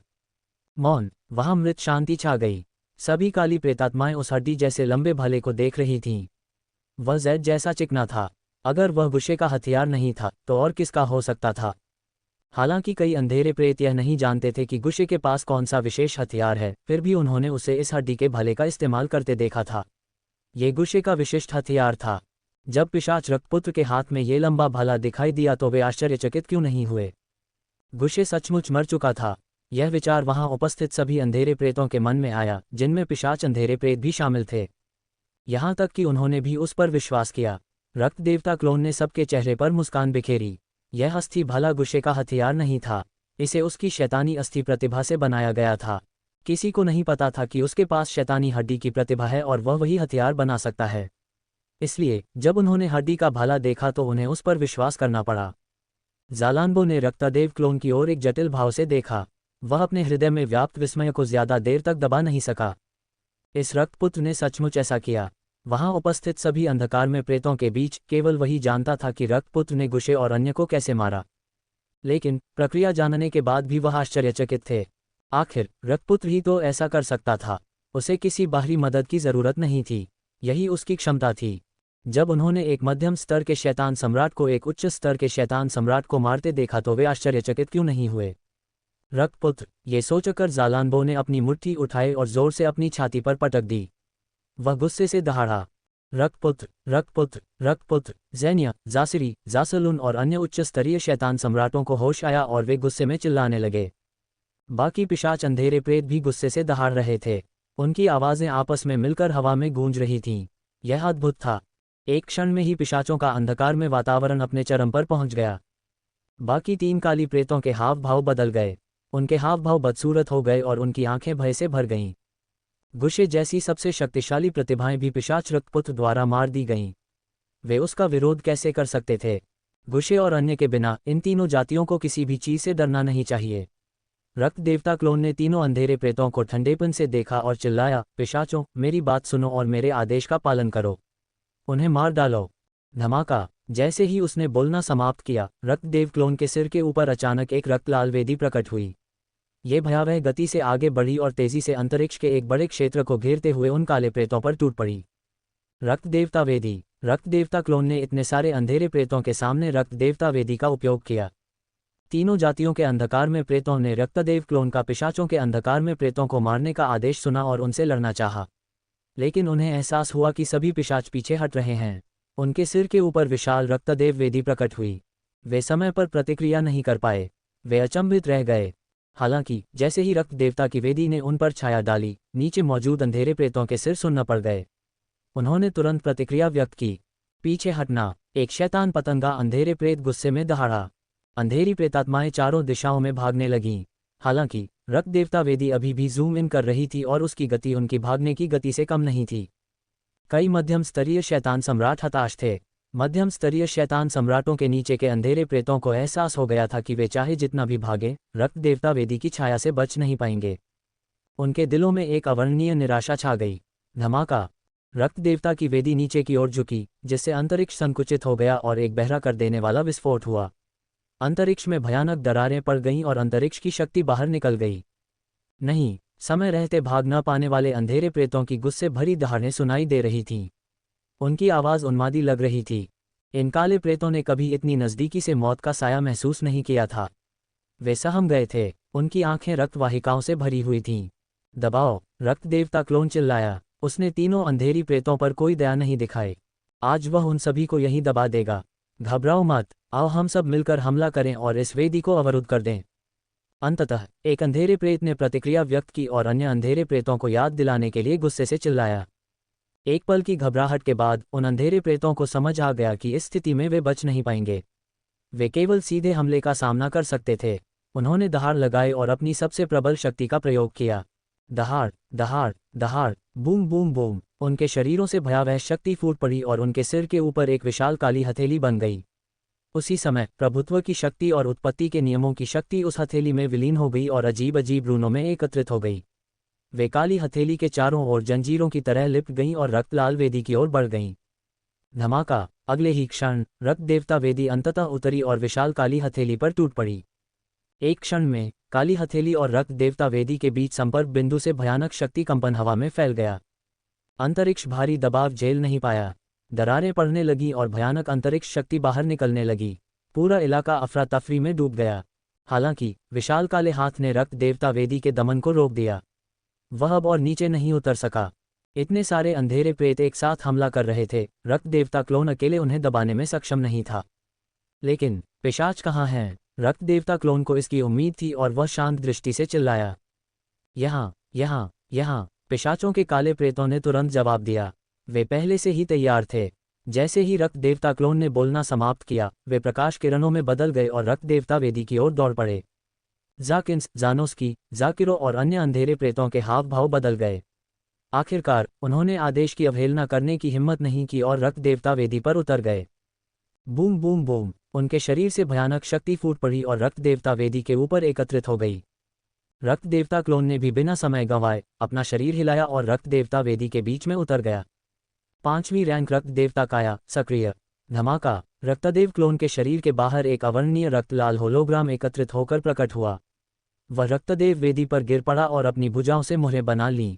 मौन। वहां मृत शांति छा गई। सभी काली प्रेतात्माएं उस हड्डी जैसे लंबे भाले को देख रही थीं। वह जैद जैसा चिकना था। अगर वह गुशे का हथियार नहीं था तो और किसका हो सकता था? हालांकि कई अंधेरे प्रेत यह नहीं जानते थे कि गुशे के पास कौन सा विशेष हथियार है, फिर भी उन्होंने उसे इस हड्डी के भाले का इस्तेमाल करते देखा था। ये गुशे का विशिष्ट हथियार था। जब पिशाच रक्तपुत्र के हाथ में ये लंबा भाला दिखाई दिया तो वे आश्चर्यचकित क्यों नहीं हुए? गुशे सचमुच मर चुका था। यह विचार वहां उपस्थित सभी अंधेरे प्रेतों के मन में आया, जिनमें पिशाच अंधेरे प्रेत भी शामिल थे। यहां तक कि उन्होंने भी उस पर विश्वास किया। रक्त देवता क्लोन ने सबके चेहरे पर मुस्कान बिखेरी। यह अस्थि भाला गुशे का हथियार नहीं था। इसे उसकी शैतानी अस्थि प्रतिभा से बनाया गया था। किसी को नहीं पता था कि उसके पास शैतानी हड्डी की प्रतिभा है और वह वही हथियार बना सकता है। इसलिए जब उन्होंने हड्डी का भाला देखा तो उन्हें उस पर विश्वास करना पड़ा। जालानबो ने रक्तदेव क्लोन की ओर एक जटिल भाव से देखा। वह अपने हृदय में व्याप्त विस्मय को ज्यादा देर तक दबा नहीं सका। इस रक्तपुत्र ने सचमुच ऐसा किया। वहां उपस्थित सभी अंधकार में प्रेतों के बीच केवल वही जानता था कि रक्तपुत्र ने गुशे और अन्य को कैसे मारा। लेकिन प्रक्रिया जानने के बाद भी वह आश्चर्यचकित थे। आखिर रक्तपुत्र ही तो ऐसा कर सकता था। उसे किसी बाहरी मदद की जरूरत नहीं थी। यही उसकी क्षमता थी। जब उन्होंने एक मध्यम स्तर के शैतान सम्राट को एक उच्च स्तर के शैतान सम्राट को मारते देखा तो वे आश्चर्यचकित क्यों नहीं हुए? रक्तपुत्र, ये सोचकर जालानबो ने अपनी मुट्ठी उठाई और जोर से अपनी छाती पर पटक दी। वह गुस्से से दहाड़ा। रक्तपुत्र, रक्तपुत्र, रक्तपुत्र। ज़ैनिया, जासिरी, जासलून और अन्य उच्च स्तरीय शैतान सम्राटों को होश आया और वे गुस्से में चिल्लाने लगे। बाकी पिशाच अंधेरे प्रेत भी गुस्से से दहाड़ रहे थे। उनकी आवाज़ें आपस में मिलकर हवा में गूंज रही थीं। यह अद्भुत था। एक क्षण में ही पिशाचों का अंधकार में वातावरण अपने चरम पर पहुंच गया। बाकी 3 काली प्रेतों के हाव भाव बदल गए। उनके हाव भाव बदसूरत हो गए और उनकी आंखें भय से भर गईं। गुशे जैसी सबसे शक्तिशाली प्रतिभाएं भी पिशाच रक्तपुत्र द्वारा मार दी गईं। वे उसका विरोध कैसे कर सकते थे? गुशे और अन्य के बिना इन तीनों जातियों को किसी भी चीज से डरना नहीं चाहिए। रक्त देवता क्लोन ने तीनों अंधेरे प्रेतों को ठंडेपन से देखा और चिल्लाया, पिशाचों, मेरी बात सुनो और मेरे आदेश का पालन करो। उन्हें मार डालो। धमाका। जैसे ही उसने बोलना समाप्त किया, रक्तदेव क्लोन के सिर के ऊपर अचानक एक रक्तलाल वेदी प्रकट हुई। ये भयावह गति से आगे बढ़ी और तेजी से अंतरिक्ष के एक बड़े क्षेत्र को घेरते हुए उन काले प्रेतों पर टूट पड़ी। रक्तदेवता वेदी। रक्तदेवता क्लोन ने इतने सारे अंधेरे प्रेतों के सामने रक्तदेवता वेदी का उपयोग किया। तीनों जातियों के अंधकार में प्रेतों ने रक्तदेव क्लोन का पिशाचों के अंधकार में प्रेतों को मारने का आदेश सुना और उनसे लड़ना चाहा। लेकिन उन्हें एहसास हुआ कि सभी पिशाच पीछे हट रहे हैं। उनके सिर के ऊपर विशाल रक्तदेव वेदी प्रकट हुई। वे समय पर प्रतिक्रिया नहीं कर पाए। वे अचंभित रह गए। हालांकि जैसे ही रक्त देवता की वेदी ने उन पर छाया डाली, नीचे मौजूद अंधेरे प्रेतों के सिर सुन्न पड़ गए। उन्होंने तुरंत प्रतिक्रिया व्यक्त की। पीछे हटना। एक शैतान पतंगा अंधेरे प्रेत गुस्से में दहाड़ा। अंधेरी प्रेतात्माएं चारों दिशाओं में भागने लगीं। हालांकि रक्त देवता वेदी अभी भी जूम इन कर रही थी और उसकी गति उनकी भागने की गति से कम नहीं थी। कई मध्यम स्तरीय शैतान सम्राट हताश थे। मध्यम स्तरीय शैतान सम्राटों के नीचे के अंधेरे प्रेतों को एहसास हो गया था कि वे चाहे जितना भी भागे, रक्त देवता वेदी की छाया से बच नहीं पाएंगे। उनके दिलों में एक अवर्णनीय निराशा छा गई। धमाका। रक्त देवता की वेदी नीचे की ओर झुकी, जिससे अंतरिक्ष संकुचित हो गया और एक बहरा कर देने वाला विस्फोट हुआ। अंतरिक्ष में भयानक दरारें पड़ गईं और अंतरिक्ष की शक्ति बाहर निकल गई। नहीं, समय रहते भाग न पाने वाले अंधेरे प्रेतों की गुस्से भरी दहाड़ें सुनाई दे रही थीं। उनकी आवाज़ उन्मादी लग रही थी। इन काले प्रेतों ने कभी इतनी नज़दीकी से मौत का साया महसूस नहीं किया था। वे सहम गए थे। उनकी आंखें रक्त वाहिकाओं से भरी हुई थीं। दबाओ, रक्त देवता क्लोन चिल्लाया। उसने तीनों अंधेरी प्रेतों पर कोई दया नहीं दिखाई। आज वह उन सभी को यहीं दबा देगा। घबराओ मत, आओ हम सब मिलकर हमला करें और इस वेदी को अवरुद्ध कर दें। अंततः एक अंधेरे प्रेत ने प्रतिक्रिया व्यक्त की और अन्य अंधेरे प्रेतों को याद दिलाने के लिए गुस्से से चिल्लाया। एक पल की घबराहट के बाद उन अंधेरे प्रेतों को समझ आ गया कि इस स्थिति में वे बच नहीं पाएंगे। वे केवल सीधे हमले का सामना कर सकते थे। उन्होंने दहाड़ लगाई और अपनी सबसे प्रबल शक्ति का प्रयोग किया। दहाड़, दहाड़, दहाड़, बूम बूम बूम। उनके शरीरों से भयावह शक्ति फूट पड़ी और उनके सिर के ऊपर एक विशाल काली हथेली बन गई। उसी समय प्रभुत्व की शक्ति और उत्पत्ति के नियमों की शक्ति उस हथेली में विलीन हो गई और अजीब अजीब रूनों में एकत्रित हो गई। वे काली हथेली के चारों ओर जंजीरों की तरह लिपट गईं और रक्तलाल वेदी की ओर बढ़ गईं। धमाका! अगले ही क्षण रक्त देवता वेदी अंततः उतरी और विशाल काली हथेली पर टूट पड़ी। एक क्षण में काली हथेली और रक्त देवता वेदी के बीच संपर्क बिंदु से भयानक शक्ति कंपन हवा में फैल गया। अंतरिक्ष भारी दबाव झेल नहीं पाया। दरारें पड़ने लगीं और भयानक अंतरिक्ष शक्ति बाहर निकलने लगी। पूरा इलाका अफरा तफरी में डूब गया। हालांकि विशाल काले हाथ ने रक्त देवता वेदी के दमन को रोक दिया। वह अब और नीचे नहीं उतर सका। इतने सारे अंधेरे प्रेत एक साथ हमला कर रहे थे। रक्त देवता क्लोन अकेले उन्हें दबाने में सक्षम नहीं था। लेकिन पिशाच कहाँ हैं? रक्त देवता क्लोन को इसकी उम्मीद थी और वह शांत दृष्टि से चिल्लाया, यहाँ, यहाँ, यहाँ। पिशाचों के काले प्रेतों ने तुरंत जवाब दिया। वे पहले से ही तैयार थे। जैसे ही रक्त देवता क्लोन ने बोलना समाप्त किया, वे प्रकाश किरणों में बदल गए और रक्त देवता वेदी की ओर दौड़ पड़े। जाकिन्स, जानोस्की, जाकिरो और अन्य अंधेरे प्रेतों के हाव भाव बदल गए। आखिरकार उन्होंने आदेश की अवहेलना करने की हिम्मत नहीं की और रक्त देवता वेदी पर उतर गए। Boom boom boom. उनके शरीर से भयानक शक्ति फूट पड़ी और रक्त देवता वेदी के ऊपर एकत्रित हो गई। रक्त देवता क्लोन ने भी बिना समय गंवाए अपना शरीर हिलाया और रक्त देवता वेदी के बीच में उतर गया। 5वीं रैंक रक्त देवता काया सक्रिय। धमाका! रक्तदेव क्लोन के शरीर के बाहर एक अवर्णनीय रक्तलाल होलोग्राम एकत्रित होकर प्रकट हुआ। वह रक्तदेव वेदी पर गिर पड़ा और अपनी भुजाओं से मुहरें बना लीं।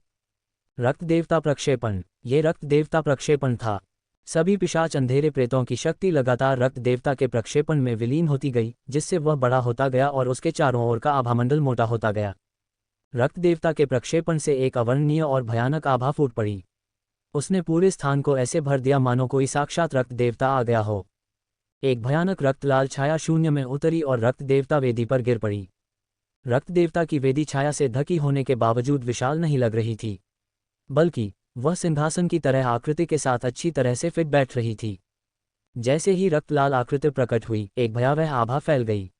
रक्त देवता प्रक्षेपण। ये रक्त देवता प्रक्षेपण था। सभी पिशाच अंधेरे प्रेतों की शक्ति लगातार रक्त देवता के प्रक्षेपण में विलीन होती गई, जिससे वह बड़ा होता गया और उसके चारों ओर का आभामंडल मोटा होता गया। रक्त देवता के प्रक्षेपण से एक अवर्णनीय और भयानक आभा फूट पड़ी। उसने पूरे स्थान को ऐसे भर दिया मानो कोई साक्षात रक्त देवता आ गया हो। एक भयानक रक्तलाल छाया शून्य में उतरी और रक्त देवता वेदी पर गिर पड़ी। रक्त देवता की वेदी छाया से ढकी होने के बावजूद विशाल नहीं लग रही थी, बल्कि वह सिंहासन की तरह आकृति के साथ अच्छी तरह से फिट बैठ रही थी। जैसे ही रक्तलाल आकृति प्रकट हुई, एक भयावह आभा फैल गई।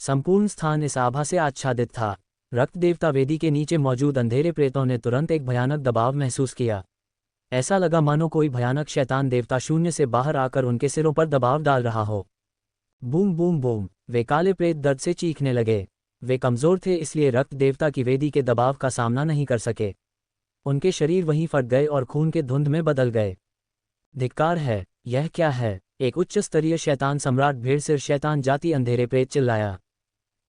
संपूर्ण स्थान इस आभा से आच्छादित था। रक्त देवता वेदी के नीचे मौजूद अंधेरे प्रेतों ने तुरंत एक भयानक दबाव महसूस किया। ऐसा लगा मानो कोई भयानक शैतान देवता शून्य से बाहर आकर उनके सिरों पर दबाव डाल रहा हो। Boom boom boom. वे काले प्रेत दर्द से चीखने लगे। वे कमजोर थे, इसलिए रक्त देवता की वेदी के दबाव का सामना नहीं कर सके। उनके शरीर वहीं फट गए और खून के धुंध में बदल गए। धिक्कार है, यह क्या है? एक उच्च स्तरीय शैतान सम्राट भेड़सिर शैतान जाति अंधेरे प्रेत चिल्लाया।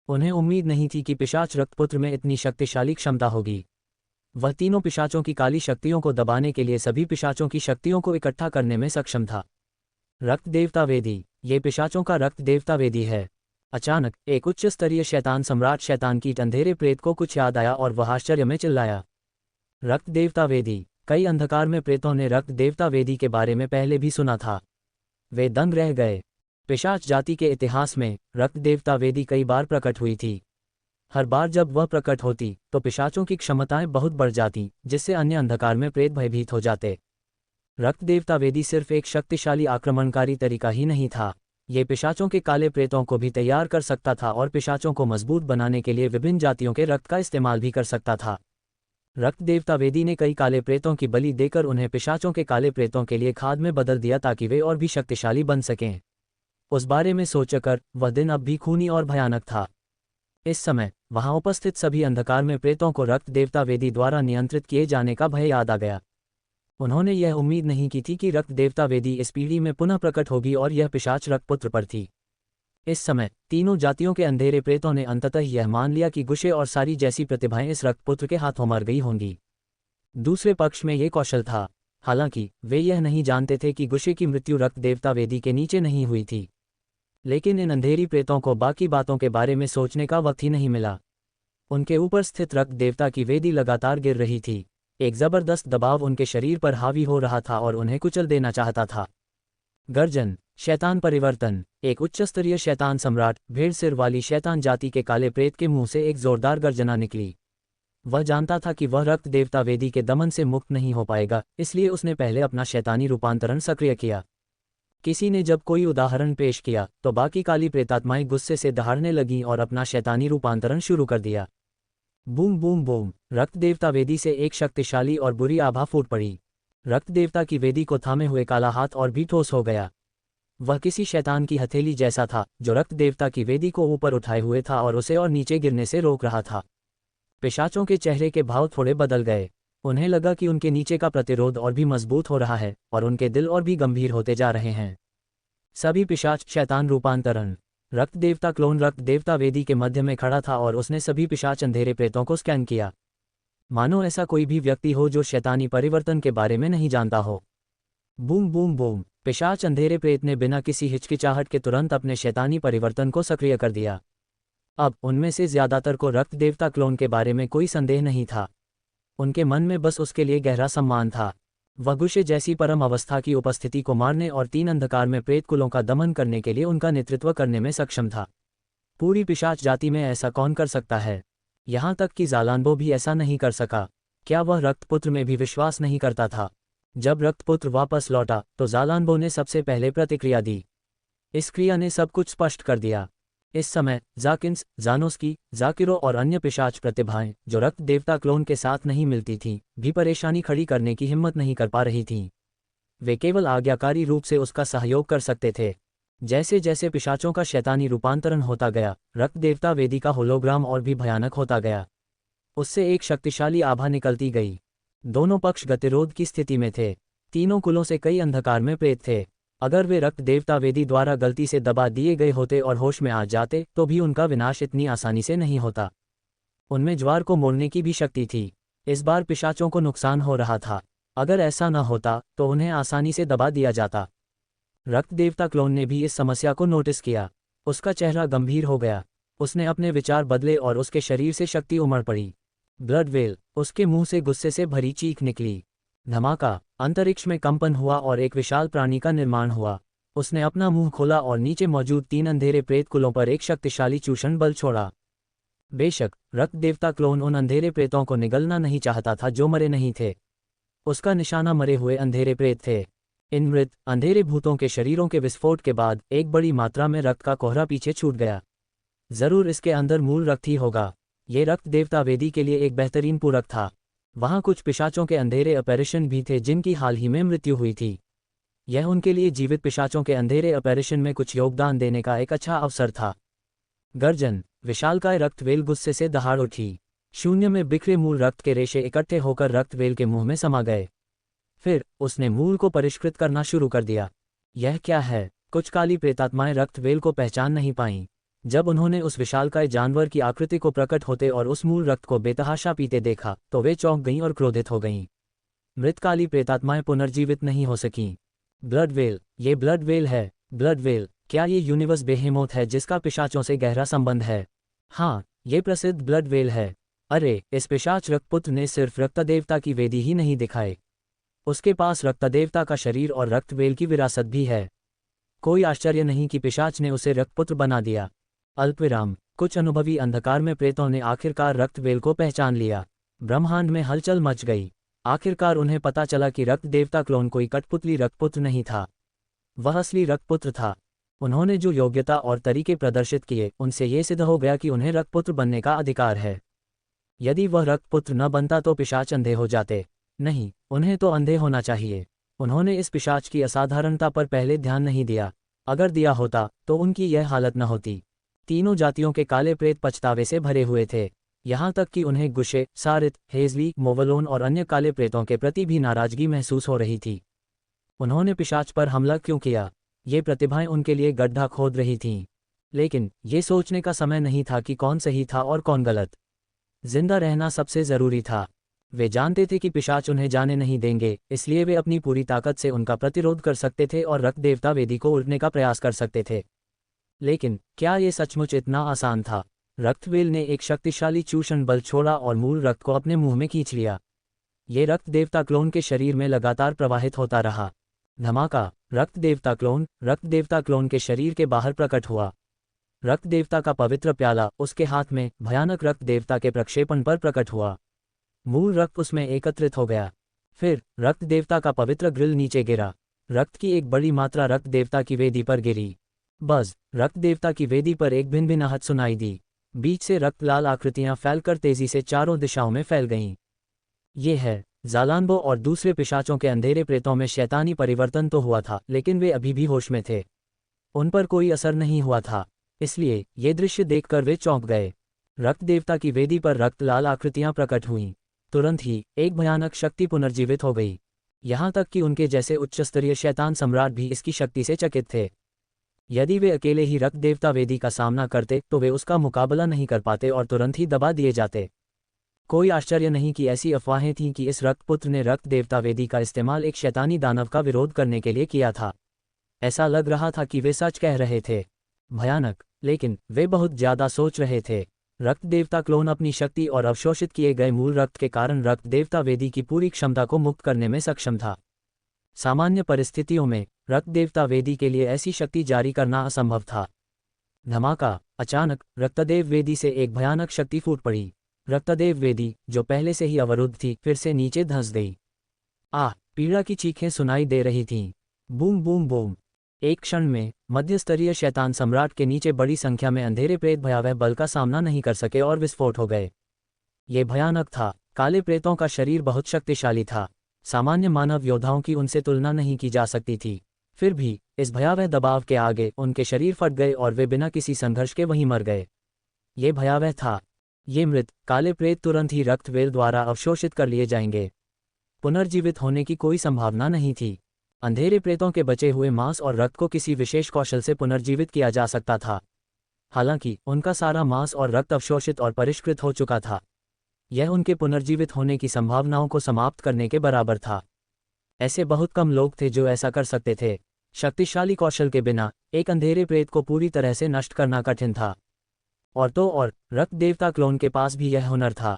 उन्हें उम्मीद नहीं थी कि पिशाच रक्तपुत्र में इतनी शक्तिशाली क्षमता होगी। वह तीनों पिशाचों की काली शक्तियों को दबाने के लिए सभी पिशाचों की शक्तियों को इकट्ठा करने में सक्षम था। रक्त देवता वेदी, ये पिशाचों का रक्त देवता वेदी है। अचानक एक उच्च स्तरीय शैतान सम्राट शैतान कीट अंधेरे प्रेत को कुछ याद आया और वह आश्चर्य में चिल्लाया, रक्त देवता वेदी। कई अंधकार में प्रेतों ने रक्त देवता वेदी के बारे में पहले भी सुना था। वे दंग रह गए। पिशाच जाति के इतिहास में रक्त देवता वेदी कई बार प्रकट हुई थी। हर बार जब वह प्रकट होती तो पिशाचों की क्षमताएं बहुत बढ़ जाती, जिससे अन्य अंधकार में प्रेत भयभीत हो जाते। रक्त देवता वेदी सिर्फ एक शक्तिशाली आक्रमणकारी तरीका ही नहीं था, ये पिशाचों के काले प्रेतों को भी तैयार कर सकता था और पिशाचों को मजबूत बनाने के लिए विभिन्न जातियों के रक्त का इस्तेमाल भी कर सकता था। रक्त देवता वेदी ने कई काले प्रेतों की बलि देकर उन्हें पिशाचों के काले प्रेतों के लिए खाद में बदल दिया ताकि वे और भी शक्तिशाली बन सकें। उस बारे में सोचकर वह दिन अब भी खूनी और भयानक था। इस समय वहां उपस्थित सभी अंधकार में प्रेतों को रक्त देवता वेदी द्वारा नियंत्रित किए जाने का भय याद आ गया। उन्होंने यह उम्मीद नहीं की थी कि रक्त देवता वेदी इस पीढ़ी में पुनः प्रकट होगी और यह पिशाच रक्तपुत्र पर थी। इस समय तीनों जातियों के अंधेरे प्रेतों ने अंततः यह मान लिया कि गुशे और सारी जैसी प्रतिभाएं इस रक्तपुत्र के हाथों मर गई होंगी। दूसरे पक्ष में ये कौशल था। हालांकि वे यह नहीं जानते थे कि गुशे की मृत्यु रक्त देवता वेदी के नीचे नहीं हुई थी। लेकिन इन अंधेरी प्रेतों को बाकी बातों के बारे में सोचने का वक्त ही नहीं मिला। उनके ऊपर स्थित रक्त देवता की वेदी लगातार गिर रही थी। एक जबरदस्त दबाव उनके शरीर पर हावी हो रहा था और उन्हें कुचल देना चाहता था। गर्जन, शैतान परिवर्तन। एक उच्चस्तरीय शैतान सम्राट भेड़ सिर वाली शैतान जाति के काले प्रेत के मुंह से एक जोरदार गर्जना निकली। वह जानता था कि वह रक्त देवता वेदी के दमन से मुक्त नहीं हो पाएगा, इसलिए उसने पहले अपना शैतानी रूपांतरण सक्रिय किया। किसी ने जब कोई उदाहरण पेश किया तो बाकी काली प्रेतात्माएं गुस्से से दहाड़ने लगीं और अपना शैतानी रूपांतरण शुरू कर दिया। बूम बूम बूम, रक्त देवता वेदी से एक शक्तिशाली और बुरी आभा फूट पड़ी। रक्त देवता की वेदी को थामे हुए काला हाथ और भी ठोस हो गया। वह किसी शैतान की हथेली जैसा था जो रक्त देवता की वेदी को ऊपर उठाए हुए था और उसे और नीचे गिरने से रोक रहा था। पिशाचों के चेहरे के भाव थोड़े बदल गए। उन्हें लगा कि उनके नीचे का प्रतिरोध और भी मजबूत हो रहा है और उनके दिल और भी गंभीर होते जा रहे हैं। सभी पिशाच शैतान रूपांतरण। रक्त देवता क्लोन रक्त देवता वेदी के मध्य में खड़ा था और उसने सभी पिशाच अंधेरे प्रेतों को स्कैन किया। मानो ऐसा कोई भी व्यक्ति हो जो शैतानी परिवर्तन के बारे में नहीं जानता हो। बूम बूम बूम, पिशाच अंधेरे प्रेत ने बिना किसी हिचकिचाहट के तुरंत अपने शैतानी परिवर्तन को सक्रिय कर दिया। अब उनमें से ज्यादातर को रक्त देवता क्लोन के बारे में कोई संदेह नहीं था। उनके मन में बस उसके लिए गहरा सम्मान था। वह गुशे जैसी परम अवस्था की उपस्थिति को मारने और 3 अंधकार में प्रेत कुलों का दमन करने के लिए उनका नेतृत्व करने में सक्षम था। पूरी पिशाच जाति में ऐसा कौन कर सकता है? यहाँ तक कि ज़ालानबो भी ऐसा नहीं कर सका। क्या वह रक्तपुत्र में भी विश्वास नहीं करता था? जब रक्तपुत्र वापस लौटा तो ज़ालानबो ने सबसे पहले प्रतिक्रिया दी। इस क्रिया ने सब कुछ स्पष्ट कर दिया। इस समय जाकिन्स, जानोस्की, जाकिरो और अन्य पिशाच प्रतिभाएं जो रक्त देवता क्लोन के साथ नहीं मिलती थीं, भी परेशानी खड़ी करने की हिम्मत नहीं कर पा रही थीं। वे केवल आज्ञाकारी रूप से उसका सहयोग कर सकते थे। जैसे जैसे पिशाचों का शैतानी रूपांतरण होता गया, रक्त देवता वेदी का होलोग्राम और भी भयानक होता गया। उससे एक शक्तिशाली आभा निकलती गई। दोनों पक्ष गतिरोध की स्थिति में थे। तीनों कुलों से कई अंधकार में प्रेत थे। अगर वे रक्त देवता वेदी द्वारा गलती से दबा दिए गए होते और होश में आ जाते तो भी उनका विनाश इतनी आसानी से नहीं होता। उनमें ज्वार को मोड़ने की भी शक्ति थी। इस बार पिशाचों को नुकसान हो रहा था। अगर ऐसा न होता तो उन्हें आसानी से दबा दिया जाता। रक्त देवता क्लोन ने भी इस समस्या को नोटिस किया। उसका चेहरा गंभीर हो गया। उसने अपने विचार बदले और उसके शरीर से शक्ति उमड़ पड़ी। ब्लड वेल, उसके मुंह से गुस्से से भरी चीख निकली। धमाका, अंतरिक्ष में कंपन हुआ और एक विशाल प्राणी का निर्माण हुआ। उसने अपना मुंह खोला और नीचे मौजूद 3 अंधेरे प्रेत कुलों पर एक शक्तिशाली चूषण बल छोड़ा। बेशक रक्त देवता क्लोन उन अंधेरे प्रेतों को निगलना नहीं चाहता था जो मरे नहीं थे। उसका निशाना मरे हुए अंधेरे प्रेत थे। इन मृत अंधेरे भूतों के शरीरों के विस्फोट के बाद एक बड़ी मात्रा में रक्त का कोहरा पीछे छूट गया। जरूर इसके अंदर मूल रक्त ही होगा। ये रक्त देवता वेदी के लिए एक बेहतरीन पूरक था। वहाँ कुछ पिशाचों के अंधेरे अपैरिशन भी थे जिनकी हाल ही में मृत्यु हुई थी। यह उनके लिए जीवित पिशाचों के अंधेरे अपैरिशन में कुछ योगदान देने का एक अच्छा अवसर था। गर्जन, विशालकाय रक्तवेल गुस्से से दहाड़ उठी। शून्य में बिखरे मूल रक्त के रेशे इकट्ठे होकर रक्तवेल के मुंह में समा गए। फिर उसने मूल को परिष्कृत करना शुरू कर दिया। यह क्या है? कुछ काली प्रेतात्माएं रक्तवेल को पहचान नहीं पाईं। जब उन्होंने उस विशालकाय जानवर की आकृति को प्रकट होते और उस मूल रक्त को बेतहाशा पीते देखा तो वे चौंक गईं और क्रोधित हो गईं। मृत काली प्रेतात्माएं पुनर्जीवित नहीं हो सकीं। ब्लड वेल, ये ब्लड वेल है। ब्लड वेल, क्या ये यूनिवर्स बेहेमोथ है जिसका पिशाचों से गहरा संबंध है? हाँ, ये प्रसिद्ध ब्लड वेल है। अरे, इस पिशाच रक्तपुत्र ने सिर्फ रक्तदेवता की वेदी ही नहीं दिखाई, उसके पास रक्तदेवता का शरीर और रक्तवेल की विरासत भी है। कोई आश्चर्य नहीं कि पिशाच ने उसे रक्तपुत्र बना दिया। अल्पविराम, कुछ अनुभवी अंधकार में प्रेतों ने आखिरकार रक्तवेल को पहचान लिया। ब्रह्मांड में हलचल मच गई। आखिरकार उन्हें पता चला कि रक्त देवता क्लोन कोई कठपुतली रक्तपुत्र नहीं था, वह असली रक्तपुत्र था। उन्होंने जो योग्यता और तरीके प्रदर्शित किए उनसे ये सिद्ध हो गया कि उन्हें रक्तपुत्र बनने का अधिकार है। यदि वह रक्तपुत्र न बनता तो पिशाच अंधे हो जाते। नहीं, उन्हें तो अंधे होना चाहिए। उन्होंने इस पिशाच की असाधारणता पर पहले ध्यान नहीं दिया। अगर दिया होता तो उनकी यह हालत न होती। तीनों जातियों के काले प्रेत पछतावे से भरे हुए थे। यहाँ तक कि उन्हें गुशे, सारित, हेजली, मोवलोन और अन्य काले प्रेतों के प्रति भी नाराजगी महसूस हो रही थी। उन्होंने पिशाच पर हमला क्यों किया? ये प्रतिभाएं उनके लिए गड्ढा खोद रही थीं। लेकिन ये सोचने का समय नहीं था कि कौन सही था और कौन गलत। जिंदा रहना सबसे जरूरी था। वे जानते थे कि पिशाच उन्हें जाने नहीं देंगे, इसलिए वे अपनी पूरी ताकत से उनका प्रतिरोध कर सकते थे और रक्त देवता वेदी को उलटने का प्रयास कर सकते थे। लेकिन क्या ये सचमुच इतना आसान था? रक्तवेल ने एक शक्तिशाली चूषण बल छोड़ा और मूल रक्त को अपने मुंह में खींच लिया। ये रक्त देवता क्लोन के शरीर में लगातार प्रवाहित होता रहा। धमाका! रक्त देवता क्लोन के शरीर के बाहर प्रकट हुआ। रक्त देवता का पवित्र प्याला उसके हाथ में भयानक रक्त देवता के प्रक्षेपण पर प्रकट हुआ। मूल रक्त उसमें एकत्रित हो गया। फिर रक्त देवता का पवित्र ग्रिल नीचे गिरा। रक्त की एक बड़ी मात्रा रक्त देवता की वेदी पर गिरी। बस रक्त देवता की वेदी पर एक भिनभिनाहट सुनाई दी। बीच से रक्त लाल आकृतियां फैलकर तेजी से चारों दिशाओं में फैल गईं। ये है जालानबो और दूसरे पिशाचों के अंधेरे प्रेतों में शैतानी परिवर्तन तो हुआ था, लेकिन वे अभी भी होश में थे। उन पर कोई असर नहीं हुआ था, इसलिए ये दृश्य देखकर वे चौंक गए। रक्त देवता की वेदी पर रक्त लाल आकृतियां प्रकट हुईं। तुरंत ही एक भयानक शक्ति पुनर्जीवित हो गई। यहाँ तक कि उनके जैसे उच्चस्तरीय शैतान सम्राट भी इसकी शक्ति से चकित थे। यदि वे अकेले ही रक्त देवता वेदी का सामना करते तो वे उसका मुकाबला नहीं कर पाते और तुरंत ही दबा दिए जाते। कोई आश्चर्य नहीं कि ऐसी अफवाहें थीं कि इस रक्तपुत्र ने रक्त देवता वेदी का इस्तेमाल एक शैतानी दानव का विरोध करने के लिए किया था। ऐसा लग रहा था कि वे सच कह रहे थे। भयानक, लेकिन वे बहुत ज्यादा सोच रहे थे। रक्त देवता क्लोन अपनी शक्ति और अवशोषित किए गए मूल रक्त के कारण रक्त देवता वेदी की पूरी क्षमता को मुक्त करने में सक्षम था। सामान्य परिस्थितियों में रक्त देवता वेदी के लिए ऐसी शक्ति जारी करना असंभव था। धमाका! अचानक रक्तदेव वेदी से एक भयानक शक्ति फूट पड़ी। रक्तदेव वेदी, जो पहले से ही अवरुद्ध थी, फिर से नीचे धंस गई। पीड़ा की चीखें सुनाई दे रही थीं। Boom boom boom! एक क्षण में मध्यस्तरीय शैतान सम्राट के नीचे बड़ी संख्या में अंधेरे प्रेत भयावह बल का सामना नहीं कर सके और विस्फोट हो गए। ये भयानक था। काले प्रेतों का शरीर बहुत शक्तिशाली था। सामान्य मानव योद्धाओं की उनसे तुलना नहीं की जा सकती थी। फिर भी इस भयावह दबाव के आगे उनके शरीर फट गए और वे बिना किसी संघर्ष के वहीं मर गए। ये भयावह था। ये मृत काले प्रेत तुरंत ही रक्तवेल द्वारा अवशोषित कर लिए जाएंगे। पुनर्जीवित होने की कोई संभावना नहीं थी। अंधेरे प्रेतों के बचे हुए मांस और रक्त को किसी विशेष कौशल से पुनर्जीवित किया जा सकता था। हालांकि उनका सारा मांस और रक्त अवशोषित और परिष्कृत हो चुका था। यह उनके पुनर्जीवित होने की संभावनाओं को समाप्त करने के बराबर था। ऐसे बहुत कम लोग थे जो ऐसा कर सकते थे। शक्तिशाली कौशल के बिना एक अंधेरे प्रेत को पूरी तरह से नष्ट करना कठिन था। और तो और रक्त देवता क्लोन के पास भी यह हुनर था,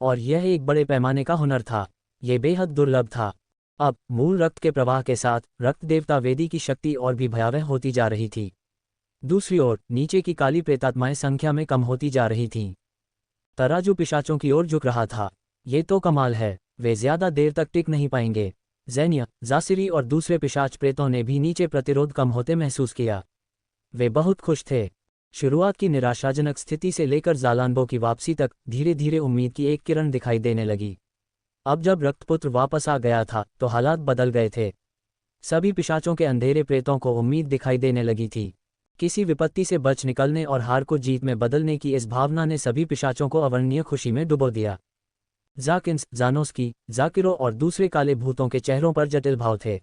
और यह एक बड़े पैमाने का हुनर था। यह बेहद दुर्लभ था। अब मूल रक्त के प्रवाह के साथ रक्त देवता वेदी की शक्ति और भी भयावह होती जा रही थी। दूसरी ओर नीचे की काली प्रेतात्माएं संख्या में कम होती जा रही थीं। तराजू पिशाचों की ओर झुक रहा था। ये तो कमाल है, वे ज्यादा देर तक टिक नहीं पाएंगे। ज़ेनिया, जासिरी और दूसरे पिशाच प्रेतों ने भी नीचे प्रतिरोध कम होते महसूस किया। वे बहुत खुश थे। शुरुआत की निराशाजनक स्थिति से लेकर जालानबो की वापसी तक धीरे धीरे उम्मीद की एक किरण दिखाई देने लगी। अब जब रक्तपुत्र वापस आ गया था तो हालात बदल गए थे। सभी पिशाचों के अंधेरे प्रेतों को उम्मीद दिखाई देने लगी थी। किसी विपत्ति से बच निकलने और हार को जीत में बदलने की इस भावना ने सभी पिशाचों को अवर्णनीय खुशी में डुबो दिया। जाकिन्स, जानोस्की, जाकिरो और दूसरे काले भूतों के चेहरों पर जटिल भाव थे।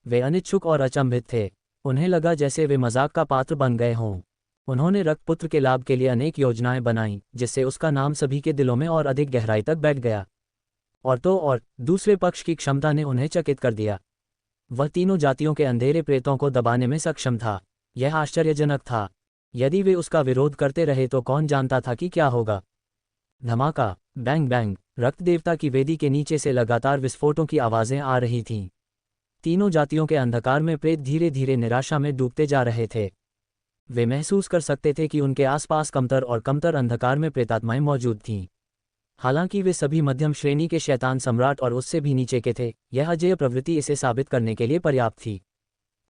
वे अनिच्छुक और अचंभित थे। उन्हें लगा जैसे वे मजाक का पात्र बन गए हों। उन्होंने रक्तपुत्र के लाभ के लिए अनेक योजनाएं बनाईं, जिससे उसका नाम सभी के दिलों में और अधिक गहराई तक बैठ गया। और तो और दूसरे पक्ष की क्षमता ने उन्हें चकित कर दिया। वह तीनों जातियों के अंधेरे प्रेतों को दबाने में सक्षम था। यह आश्चर्यजनक था। यदि वे उसका विरोध करते रहे तो कौन जानता था कि क्या होगा। धमाका! Bang bang! रक्त देवता की वेदी के नीचे से लगातार विस्फोटों की आवाजें आ रही थीं। तीनों जातियों के अंधकार में प्रेत धीरे धीरे निराशा में डूबते जा रहे थे। वे महसूस कर सकते थे कि उनके आसपास कमतर और कमतर अंधकार में प्रेतात्माएं मौजूद थीं। हालांकि वे सभी मध्यम श्रेणी के शैतान सम्राट और उससे भी नीचे के थे, यह अजेय प्रवृत्ति इसे साबित करने के लिए पर्याप्त थी।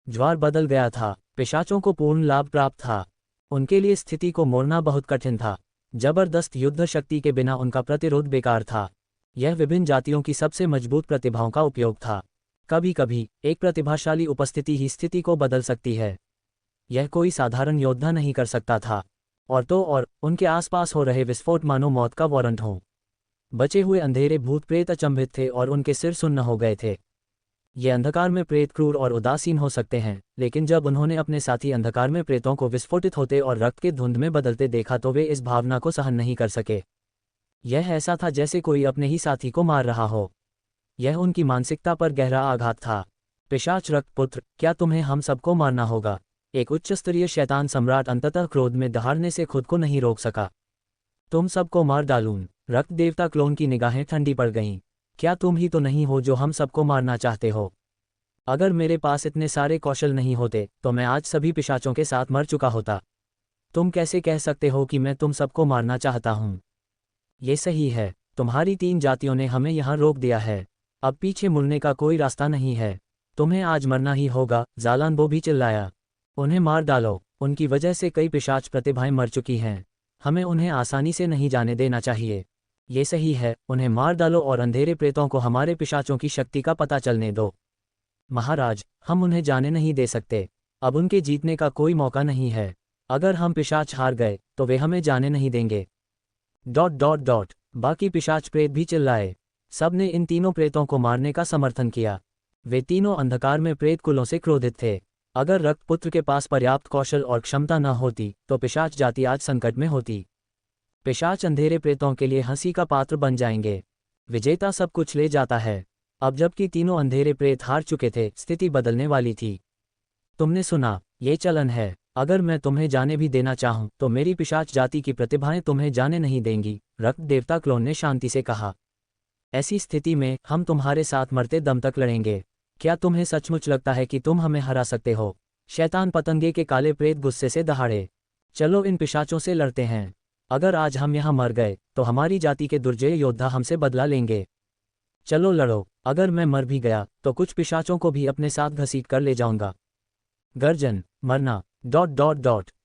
ज्वार बदल गया था। पिशाचों को पूर्ण लाभ प्राप्त था। उनके लिए स्थिति को मोड़ना बहुत कठिन था। जबरदस्त युद्ध शक्ति के बिना उनका प्रतिरोध बेकार था। यह विभिन्न जातियों की सबसे मजबूत प्रतिभाओं का उपयोग था। कभी कभी एक प्रतिभाशाली उपस्थिति ही स्थिति को बदल सकती है। यह कोई साधारण योद्धा नहीं कर सकता था। और तो और उनके आसपास हो रहे विस्फोट मानो मौत का वारंट हो। बचे हुए अंधेरे भूत प्रेत अचंभित थे और उनके सिर सुन्न हो गए थे। ये अंधकार में प्रेत क्रूर और उदासीन हो सकते हैं, लेकिन जब उन्होंने अपने साथी अंधकार में प्रेतों को विस्फोटित होते और रक्त के धुंध में बदलते देखा तो वे इस भावना को सहन नहीं कर सके। यह ऐसा था जैसे कोई अपने ही साथी को मार रहा हो। यह उनकी मानसिकता पर गहरा आघात था। पिशाच रक्तपुत्र, क्या तुम्हें हम सबको मारना होगा? एक उच्च स्तरीय शैतान सम्राट अंततः क्रोध में दहाड़ने से खुद को नहीं रोक सका। तुम सबको मार डालूं। रक्त देवता क्लोन की निगाहें ठंडी पड़ गईं। क्या तुम ही तो नहीं हो जो हम सबको मारना चाहते हो? अगर मेरे पास इतने सारे कौशल नहीं होते तो मैं आज सभी पिशाचों के साथ मर चुका होता। तुम कैसे कह सकते हो कि मैं तुम सबको मारना चाहता हूँ? ये सही है, तुम्हारी 3 जातियों ने हमें यहाँ रोक दिया है। अब पीछे मुड़ने का कोई रास्ता नहीं है। तुम्हें आज मरना ही होगा। ज़ालानबो भी चिल्लाया। उन्हें मार डालो। उनकी वजह से कई पिशाच प्रतिभाएं मर चुकी हैं। हमें उन्हें आसानी से नहीं जाने देना चाहिए। ये सही है, उन्हें मार डालो और अंधेरे प्रेतों को हमारे पिशाचों की शक्ति का पता चलने दो। महाराज, हम उन्हें जाने नहीं दे सकते। अब उनके जीतने का कोई मौका नहीं है। अगर हम पिशाच हार गए तो वे हमें जाने नहीं देंगे। ... बाकी पिशाच प्रेत भी चिल्लाए। सब ने इन तीनों प्रेतों को मारने का समर्थन किया। वे तीनों अंधकार में प्रेत कुलों से क्रोधित थे। अगर रक्तपुत्र के पास पर्याप्त कौशल और क्षमता न होती तो पिशाच जाति आज संकट में होती। पिशाच अंधेरे प्रेतों के लिए हंसी का पात्र बन जाएंगे। विजेता सब कुछ ले जाता है। अब जबकि तीनों अंधेरे प्रेत हार चुके थे, स्थिति बदलने वाली थी। तुमने सुना, ये चलन है। अगर मैं तुम्हें जाने भी देना चाहूं तो मेरी पिशाच जाति की प्रतिभाएं तुम्हें जाने नहीं देंगी, रक्त देवता क्लोन ने शांति से कहा। ऐसी स्थिति में हम तुम्हारे साथ मरते दम तक लड़ेंगे। क्या तुम्हें सचमुच लगता है कि तुम हमें हरा सकते हो? शैतान पतंगे के काले प्रेत गुस्से से दहाड़े। चलो इन पिशाचों से लड़ते हैं। अगर आज हम यहाँ मर गए तो हमारी जाति के दुर्जय योद्धा हमसे बदला लेंगे। चलो लड़ो। अगर मैं मर भी गया तो कुछ पिशाचों को भी अपने साथ घसीट कर ले जाऊंगा। गर्जन, मरना...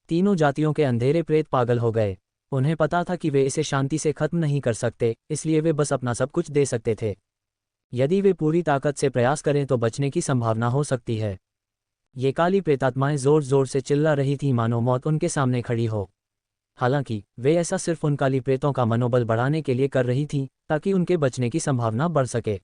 तीनों जातियों के अंधेरे प्रेत पागल हो गए। उन्हें पता था कि वे इसे शांति से खत्म नहीं कर सकते, इसलिए वे बस अपना सब कुछ दे सकते थे। यदि वे पूरी ताकत से प्रयास करें तो बचने की संभावना हो सकती है। ये काली प्रेतात्माएं जोर जोर से चिल्ला रही थीं मानो मौत उनके सामने खड़ी हो। हालांकि वे ऐसा सिर्फ उन काली प्रेतों का मनोबल बढ़ाने के लिए कर रही थीं ताकि उनके बचने की संभावना बढ़ सके।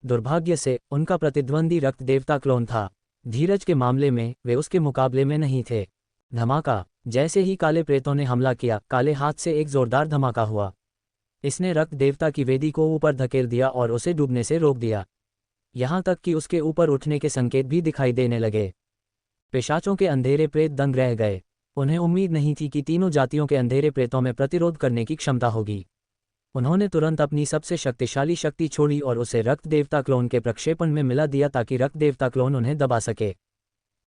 दुर्भाग्य से उनका प्रतिद्वंदी रक्त देवता क्लोन था। धीरज के मामले में वे उसके मुकाबले में नहीं थे। धमाका। जैसे ही काले प्रेतों ने हमला किया, काले हाथ से एक जोरदार धमाका हुआ। इसने रक्त देवता की वेदी को ऊपर धकेल दिया और उसे डूबने से रोक दिया। यहाँ तक कि उसके ऊपर उठने के संकेत भी दिखाई देने लगे। पिशाचों के अंधेरे प्रेत दंग रह गए। उन्हें उम्मीद नहीं थी कि तीनों जातियों के अंधेरे प्रेतों में प्रतिरोध करने की क्षमता होगी। उन्होंने तुरंत अपनी सबसे शक्तिशाली शक्ति छोड़ी और उसे रक्त देवता क्लोन के प्रक्षेपण में मिला दिया ताकि रक्त देवता क्लोन उन्हें दबा सके।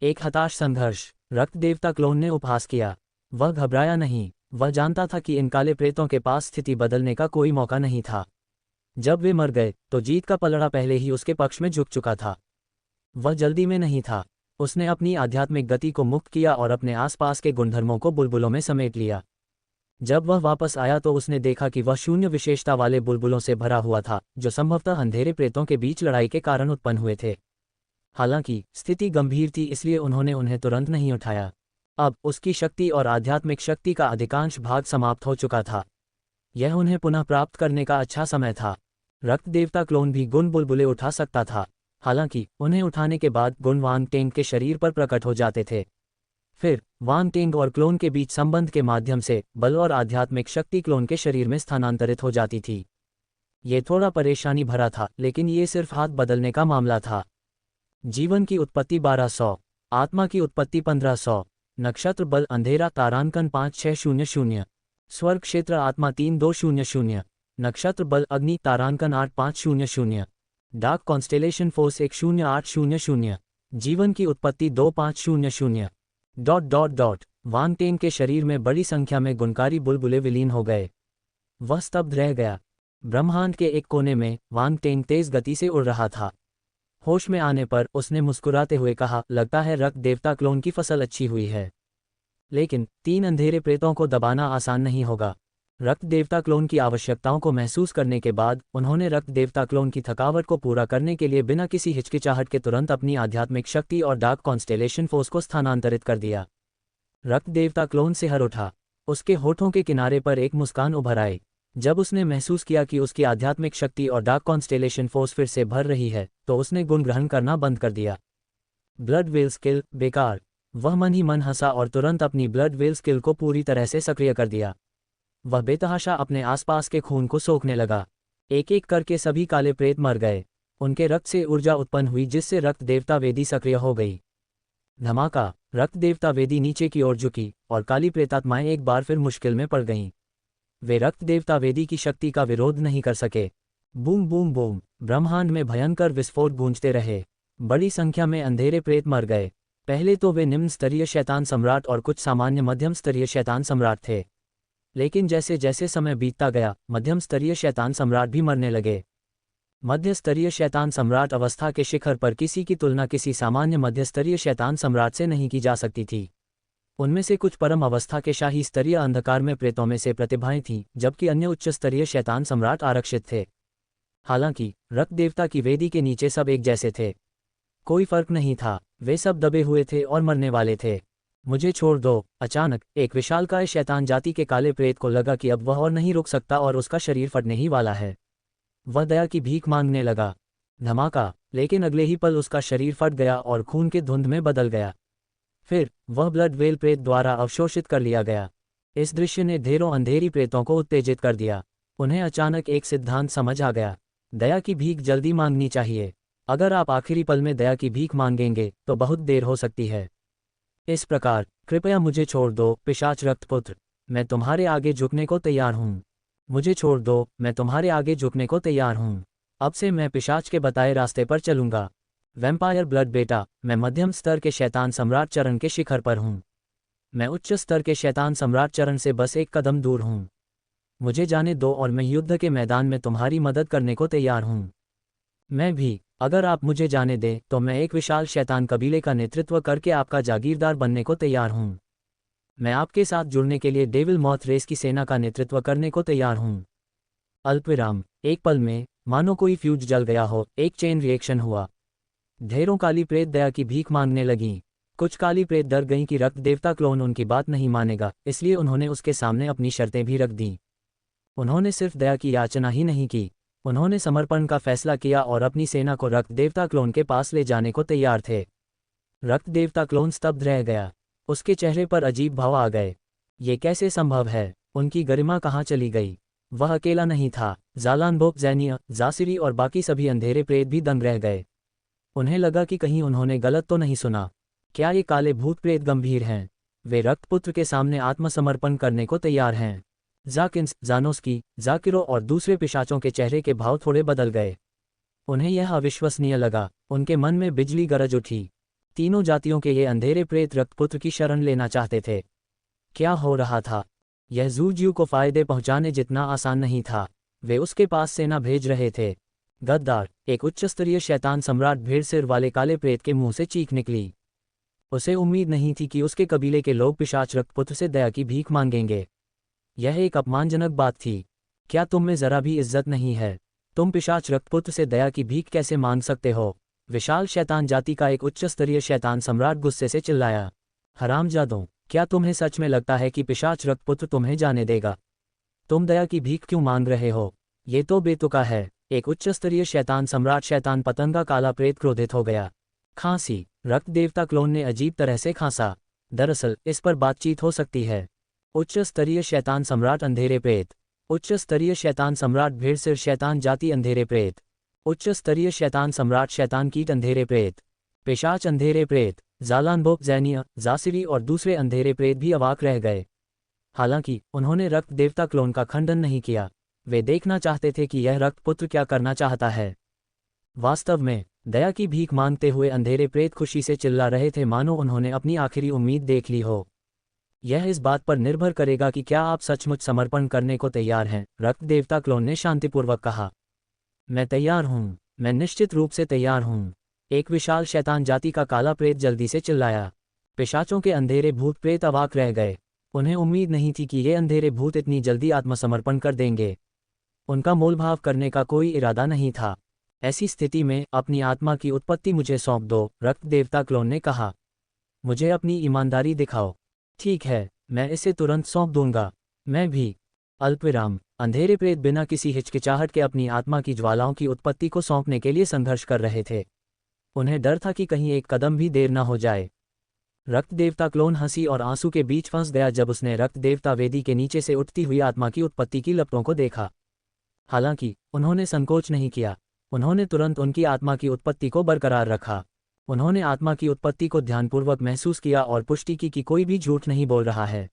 एक हताश संघर्ष। रक्त देवता क्लोन ने उपहास किया। वह घबराया नहीं। वह जानता था कि इन काले प्रेतों के पास स्थिति बदलने का कोई मौका नहीं था। जब वे मर गए तो जीत का पलड़ा पहले ही उसके पक्ष में झुक चुका था। वह जल्दी में नहीं था। उसने अपनी आध्यात्मिक गति को मुक्त किया और अपने आसपास के गुणधर्मों को बुलबुलों में समेट लिया। जब वह वापस आया तो उसने देखा कि वह शून्य विशेषता वाले बुलबुलों से भरा हुआ था, जो संभवतः अंधेरे प्रेतों के बीच लड़ाई के कारण उत्पन्न हुए थे। हालांकि स्थिति गंभीर थी, इसलिए उन्होंने उन्हें तुरंत नहीं उठाया। अब उसकी शक्ति और आध्यात्मिक शक्ति का अधिकांश भाग समाप्त हो चुका था। यह उन्हें पुनः प्राप्त करने का अच्छा समय था। रक्त देवता क्लोन भी गुण बुलबुले उठा सकता था। हालांकि उन्हें उठाने के बाद गुण वांग टेंग के शरीर पर प्रकट हो जाते थे। फिर वांग टेंग और क्लोन के बीच संबंध के माध्यम से बल और आध्यात्मिक शक्ति क्लोन के शरीर में स्थानांतरित हो जाती थी। ये थोड़ा परेशानी भरा था, लेकिन ये सिर्फ हाथ बदलने का मामला था। जीवन की उत्पत्ति 1200, आत्मा की उत्पत्ति 1500, नक्षत्र बल अंधेरा तारांकन 5600, स्वर्ग क्षेत्र आत्मा 3200, नक्षत्र बल अग्नि तारांकन 8500, डार्क कॉन्स्टेलेशन फोर्स 10800, जीवन की उत्पत्ति 2500। ... वांग टेंग के शरीर में बड़ी संख्या में गुणकारी बुलबुले विलीन हो गए। वह स्तब्ध रह गया। ब्रह्मांड के एक कोने में वांग टेंग तेज गति से उड़ रहा था। होश में आने पर उसने मुस्कुराते हुए कहा, लगता है रक्त देवता क्लोन की फसल अच्छी हुई है। लेकिन 3 अंधेरे प्रेतों को दबाना आसान नहीं होगा। रक्त देवता क्लोन की आवश्यकताओं को महसूस करने के बाद उन्होंने रक्त देवता क्लोन की थकावट को पूरा करने के लिए बिना किसी हिचकिचाहट के तुरंत अपनी आध्यात्मिक शक्ति और डार्क कॉन्स्टेलेशन फोर्स को स्थानांतरित कर दिया। रक्त देवता क्लोन सिहर उठा। उसके होठों के किनारे पर एक मुस्कान उभर आई। जब उसने महसूस किया कि उसकी आध्यात्मिक शक्ति और डार्क कॉन्स्टेलेशन फोर्स फिर से भर रही है, तो उसने गुण ग्रहण करना बंद कर दिया। ब्लड वेल स्किल बेकार। वह मन ही मन हंसा और तुरंत अपनी ब्लड वेल स्किल को पूरी तरह से सक्रिय कर दिया। वह बेतहाशा अपने आसपास के खून को सोखने लगा। एक एक करके सभी काले प्रेत मर गए। उनके रक्त से ऊर्जा उत्पन्न हुई जिससे रक्त देवता वेदी सक्रिय हो गई। धमाका। रक्त देवता वेदी नीचे की ओर झुकी और काली प्रेतात्माएं एक बार फिर मुश्किल में पड़ गईं। वे रक्त देवता वेदी की शक्ति का विरोध नहीं कर सके। बूम बूम बूम, ब्रह्मांड में भयंकर विस्फोट गूंजते रहे। बड़ी संख्या में अंधेरे प्रेत मर गए। पहले तो वे निम्न स्तरीय शैतान सम्राट और कुछ सामान्य मध्यम स्तरीय शैतान सम्राट थे, लेकिन जैसे जैसे समय बीतता गया मध्यम स्तरीय शैतान सम्राट भी मरने लगे। मध्य स्तरीय शैतान सम्राट अवस्था के शिखर पर किसी की तुलना किसी सामान्य मध्य स्तरीय शैतान सम्राट से नहीं की जा सकती थी। उनमें से कुछ परम अवस्था के शाही स्तरीय अंधकार में प्रेतों में से प्रतिभाएं थीं, जबकि अन्य उच्च स्तरीय शैतान सम्राट आरक्षित थे। हालांकि रक्त देवता की वेदी के नीचे सब एक जैसे थे। कोई फर्क नहीं था, वे सब दबे हुए थे और मरने वाले थे। मुझे छोड़ दो। अचानक एक विशालकाय शैतान जाति के काले प्रेत को लगा कि अब वह और नहीं रुक सकता और उसका शरीर फटने ही वाला है। वह दया की भीख मांगने लगा। धमाका। लेकिन अगले ही पल उसका शरीर फट गया और खून के धुंध में बदल गया। फिर वह ब्लड वेल प्रेत द्वारा अवशोषित कर लिया गया। इस दृश्य ने ढेरों अंधेरी प्रेतों को उत्तेजित कर दिया। उन्हें अचानक एक सिद्धांत समझ आ गया, दया की भीख जल्दी मांगनी चाहिए। अगर आप आखिरी पल में दया की भीख मांगेंगे तो बहुत देर हो सकती है। इस प्रकार कृपया मुझे छोड़ दो पिशाच रक्तपुत्र, मैं तुम्हारे आगे झुकने को तैयार हूँ। मुझे छोड़ दो, मैं तुम्हारे आगे झुकने को तैयार हूँ। अब से मैं पिशाच के बताए रास्ते पर चलूंगा। वैम्पायर ब्लड बेटा, मैं मध्यम स्तर के शैतान सम्राट चरण के शिखर पर हूँ। मैं उच्च स्तर के शैतान सम्राट चरण से बस एक कदम दूर हूँ। मुझे जाने दो और मैं युद्ध के मैदान में तुम्हारी मदद करने को तैयार हूँ। मैं भी, अगर आप मुझे जाने दें तो मैं एक विशाल शैतान कबीले का नेतृत्व करके आपका जागीरदार बनने को तैयार हूँ। मैं आपके साथ जुड़ने के लिए डेविल मॉथ रेस की सेना का नेतृत्व करने को तैयार हूँ। अल्पविराम। एक पल में मानो कोई फ्यूज जल गया हो, एक चेन रिएक्शन हुआ। ढेरों काली प्रेत दया की भीख मांगने लगीं। कुछ काली प्रेत डर गईं कि रक्त देवता क्लोन उनकी बात नहीं मानेगा, इसलिए उन्होंने उसके सामने अपनी शर्तें भी रख दीं। उन्होंने सिर्फ दया की याचना ही नहीं की, उन्होंने समर्पण का फैसला किया और अपनी सेना को रक्त देवता क्लोन के पास ले जाने को तैयार थे। रक्त देवता क्लोन स्तब्ध रह गया। उसके चेहरे पर अजीब भाव आ गए। ये कैसे संभव है? उनकी गरिमा कहाँ चली गई? वह अकेला नहीं था, जालानबोक, जैनिया, जासिरी और बाकी सभी अंधेरे प्रेत भी दंग रह गए। उन्हें लगा कि कहीं उन्होंने गलत तो नहीं सुना। क्या ये काले भूत प्रेत गंभीर हैं? वे रक्तपुत्र के सामने आत्मसमर्पण करने को तैयार हैं। जाकिन्स, जानोस्की, जाकिरो और दूसरे पिशाचों के चेहरे के भाव थोड़े बदल गए। उन्हें यह अविश्वसनीय लगा। उनके मन में बिजली गरज उठी। तीनों जातियों के ये अंधेरे प्रेत रक्तपुत्र की शरण लेना चाहते थे। क्या हो रहा था? यह जूजियू को फायदे पहुंचाने जितना आसान नहीं था। वे उसके पास सेना भेज रहे थे। गद्दार। एक उच्चस्तरीय शैतान सम्राट भेड़ सिर वाले काले प्रेत के मुंह से चीख निकली। उसे उम्मीद नहीं थी कि उसके कबीले के लोग पिशाच रक्तपुत्र से दया की भीख मांगेंगे। यह एक अपमानजनक बात थी। क्या तुम में जरा भी इज्जत नहीं है? तुम पिशाच रक्तपुत्र से दया की भीख कैसे मांग सकते हो? विशाल शैतान जाति का एक उच्चस्तरीय शैतान सम्राट गुस्से से चिल्लाया। हरामजादों, क्या तुम्हें सच में लगता है कि पिशाच रक्तपुत्र तुम्हें जाने देगा? तुम दया की भीख क्यों मांग रहे हो? ये तो बेतुका है। एक उच्चस्तरीय शैतान सम्राट शैतान पतंगा काला प्रेत क्रोधित हो गया। खांसी। रक्त देवता क्लोन ने अजीब तरह से खांसा। दरअसल इस पर बातचीत हो सकती है। उच्च स्तरीय शैतान सम्राट अंधेरे प्रेत। उच्च स्तरीय शैतान सम्राट भेड़ सिर शैतान जाति अंधेरे प्रेत। उच्च स्तरीय शैतान सम्राट शैतान कीट अंधेरे प्रेत। पिशाच अंधेरे प्रेत। जालानबोक, जैनिया, जासिरी और दूसरे अंधेरे प्रेत भी अवाक रह गए। हालांकि उन्होंने रक्त देवता क्लोन का खंडन नहीं किया। वे देखना चाहते थे कि यह रक्तपुत्र क्या करना चाहता है। वास्तव में दया की भीख मांगते हुए अंधेरे प्रेत खुशी से चिल्ला रहे थे, मानो उन्होंने अपनी आखिरी उम्मीद देख ली हो। यह इस बात पर निर्भर करेगा कि क्या आप सचमुच समर्पण करने को तैयार हैं, रक्त देवता क्लोन ने शांतिपूर्वक कहा। मैं तैयार हूँ, मैं निश्चित रूप से तैयार हूँ। एक विशाल शैतान जाति का काला प्रेत जल्दी से चिल्लाया। पिशाचों के अंधेरे भूत प्रेत अवाक रह गए। उन्हें उम्मीद नहीं थी कि ये अंधेरे भूत इतनी जल्दी आत्मसमर्पण कर देंगे। उनका मोलभाव करने का कोई इरादा नहीं था। ऐसी स्थिति में अपनी आत्मा की उत्पत्ति मुझे सौंप दो, रक्त देवता क्लोन ने कहा। मुझे अपनी ईमानदारी दिखाओ। ठीक है, मैं इसे तुरंत सौंप दूंगा। मैं भी। अल्पविराम। अंधेरे प्रेत बिना किसी हिचकिचाहट के अपनी आत्मा की ज्वालाओं की उत्पत्ति को सौंपने के लिए संघर्ष कर रहे थे। उन्हें डर था कि कहीं एक कदम भी देर न हो जाए। रक्त देवता क्लोन हंसी और आंसू के बीच फंस गया जब उसने रक्त देवता वेदी के नीचे से उठती हुई आत्मा की उत्पत्ति की लपटों को देखा। हालांकि उन्होंने संकोच नहीं किया। उन्होंने तुरंत उनकी आत्मा की उत्पत्ति को बरकरार रखा। उन्होंने आत्मा की उत्पत्ति को ध्यानपूर्वक महसूस किया और पुष्टि की कि कोई भी झूठ नहीं बोल रहा है।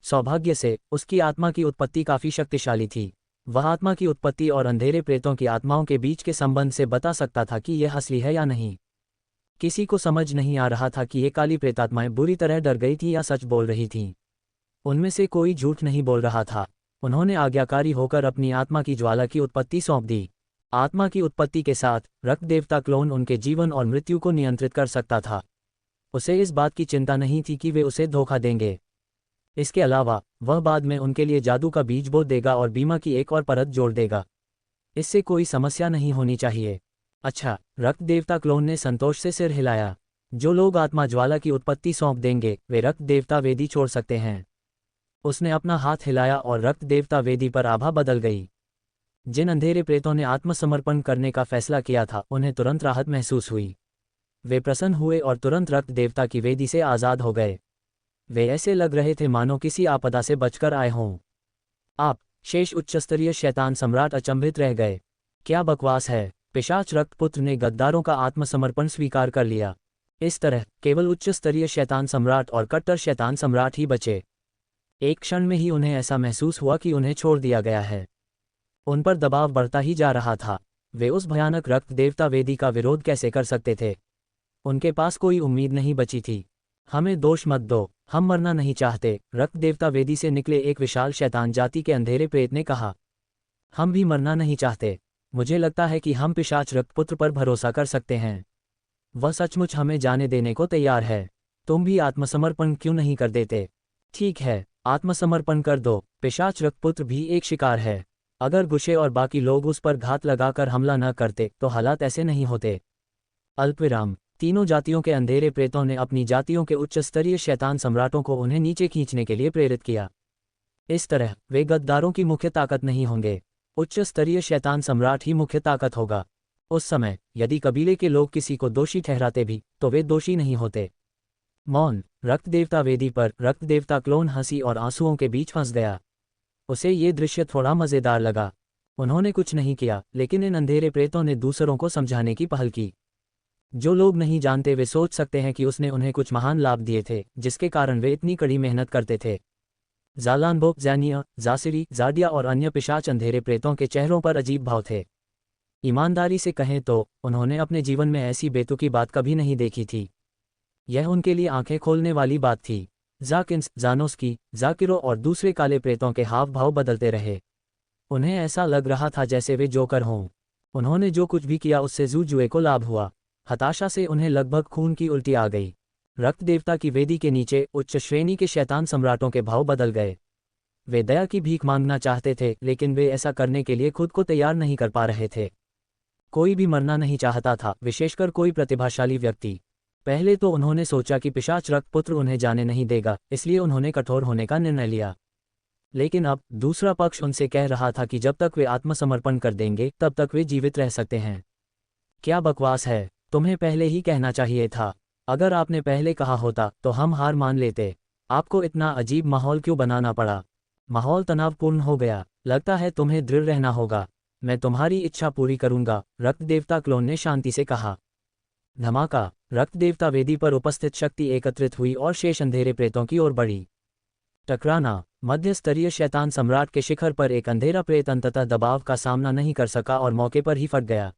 सौभाग्य से उसकी आत्मा की उत्पत्ति काफी शक्तिशाली थी। वह आत्मा की उत्पत्ति और अंधेरे प्रेतों की आत्माओं के बीच के संबंध से बता सकता था कि यह असली है या नहीं। किसी को समझ नहीं आ रहा था कि ये काली प्रेतात्माएं बुरी तरह डर गई थी या सच बोल रही थीं। उनमें से कोई झूठ नहीं बोल रहा था। उन्होंने आज्ञाकारी होकर अपनी आत्मा की ज्वाला की उत्पत्ति सौंप दी। आत्मा की उत्पत्ति के साथ रक्त देवता क्लोन उनके जीवन और मृत्यु को नियंत्रित कर सकता था। उसे इस बात की चिंता नहीं थी कि वे उसे धोखा देंगे। इसके अलावा वह बाद में उनके लिए जादू का बीज बो देगा और बीमा की एक और परत जोड़ देगा। इससे कोई समस्या नहीं होनी चाहिए। अच्छा, रक्त देवता क्लोन ने संतोष से सिर हिलाया। जो लोग आत्मा ज्वाला की उत्पत्ति सौंप देंगे वे रक्त देवता वेदी छोड़ सकते हैं। उसने अपना हाथ हिलाया और रक्त देवता वेदी पर आभा बदल गई। जिन अंधेरे प्रेतों ने आत्मसमर्पण करने का फैसला किया था उन्हें तुरंत राहत महसूस हुई। वे प्रसन्न हुए और तुरंत रक्त देवता की वेदी से आज़ाद हो गए। वे ऐसे लग रहे थे मानो किसी आपदा से बचकर आए हों। आप शेष उच्चस्तरीय शैतान सम्राट अचंभित रह गए। क्या बकवास है। पिशाच रक्तपुत्र ने गद्दारों का आत्मसमर्पण स्वीकार कर लिया। इस तरह केवल उच्चस्तरीय शैतान सम्राट और कट्टर शैतान सम्राट ही बचे। एक क्षण में ही उन्हें ऐसा महसूस हुआ कि उन्हें छोड़ दिया गया है। उन पर दबाव बढ़ता ही जा रहा था। वे उस भयानक रक्त देवता वेदी का विरोध कैसे कर सकते थे। उनके पास कोई उम्मीद नहीं बची थी। हमें दोष मत दो, हम मरना नहीं चाहते, रक्त देवता वेदी से निकले एक विशाल शैतान जाति के अंधेरे प्रेत ने कहा। हम भी मरना नहीं चाहते। मुझे लगता है कि हम पिशाच रक्तपुत्र पर भरोसा कर सकते हैं। वह सचमुच हमें जाने देने को तैयार है। तुम भी आत्मसमर्पण क्यों नहीं कर देते? ठीक है, आत्मसमर्पण कर दो। पिशाच रक्तपुत्र भी एक शिकार है। अगर गुशे और बाकी लोग उस पर घात लगाकर हमला न करते तो हालात ऐसे नहीं होते। अल्पविराम। तीनों जातियों के अंधेरे प्रेतों ने अपनी जातियों के उच्चस्तरीय शैतान सम्राटों को उन्हें नीचे खींचने के लिए प्रेरित किया। इस तरह वे गद्दारों की मुख्य ताकत नहीं होंगे। उच्च स्तरीय शैतान सम्राट ही मुख्य ताकत होगा। उस समय यदि कबीले के लोग किसी को दोषी ठहराते भी तो वे दोषी नहीं होते। मौन। रक्त देवता वेदी पर रक्त देवता क्लोन हंसी और आंसुओं के बीच फंस गया। उसे ये दृश्य थोड़ा मजेदार लगा। उन्होंने कुछ नहीं किया, लेकिन इन अंधेरे प्रेतों ने दूसरों को समझाने की पहल की। जो लोग नहीं जानते वे सोच सकते हैं कि उसने उन्हें कुछ महान लाभ दिए थे जिसके कारण वे इतनी कड़ी मेहनत करते थे। ज़ालानबो, ज़ैनिया, ज़ासिरी, ज़ाडिया और अन्य पिशाच अंधेरे प्रेतों के चेहरों पर अजीब भाव थे। ईमानदारी से कहें तो उन्होंने अपने जीवन में ऐसी बेतुकी बात कभी नहीं देखी थी। यह उनके लिए आंखें खोलने वाली बात थी। ज़ाकिन्स, ज़ानोस्की, ज़ाकिरो और दूसरे काले प्रेतों के हाव भाव बदलते रहे। उन्हें ऐसा लग रहा था जैसे वे जोकर हों। उन्होंने जो कुछ भी किया उससे जुए को लाभ हुआ। हताशा से उन्हें लगभग खून की उल्टी आ गई। रक्त देवता की वेदी के नीचे उच्च श्रेणी के शैतान सम्राटों के भाव बदल गए। वे दया की भीख मांगना चाहते थे, लेकिन वे ऐसा करने के लिए खुद को तैयार नहीं कर पा रहे थे। कोई भी मरना नहीं चाहता था, विशेषकर कोई प्रतिभाशाली व्यक्ति। पहले तो उन्होंने सोचा कि पिशाच रक्तपुत्र उन्हें जाने नहीं देगा, इसलिए उन्होंने कठोर होने का निर्णय लिया। लेकिन अब दूसरा पक्ष उनसे कह रहा था कि जब तक वे आत्मसमर्पण कर देंगे तब तक वे जीवित रह सकते हैं। क्या बकवास है। तुम्हें पहले ही कहना चाहिए था। अगर आपने पहले कहा होता तो हम हार मान लेते। आपको इतना अजीब माहौल क्यों बनाना पड़ा? माहौल तनावपूर्ण हो गया। लगता है तुम्हें दृढ़ रहना होगा। मैं तुम्हारी इच्छा पूरी करूंगा, रक्त देवता क्लोन ने शांति से कहा। धमाका। रक्त देवता वेदी पर उपस्थित शक्ति एकत्रित हुई और शेष अंधेरे प्रेतों की ओर बढ़ी। टकराना। मध्य स्तरीय शैतान सम्राट के शिखर पर एक अंधेरा प्रेत अंततः दबाव का सामना नहीं कर सका और मौके पर ही फट गया।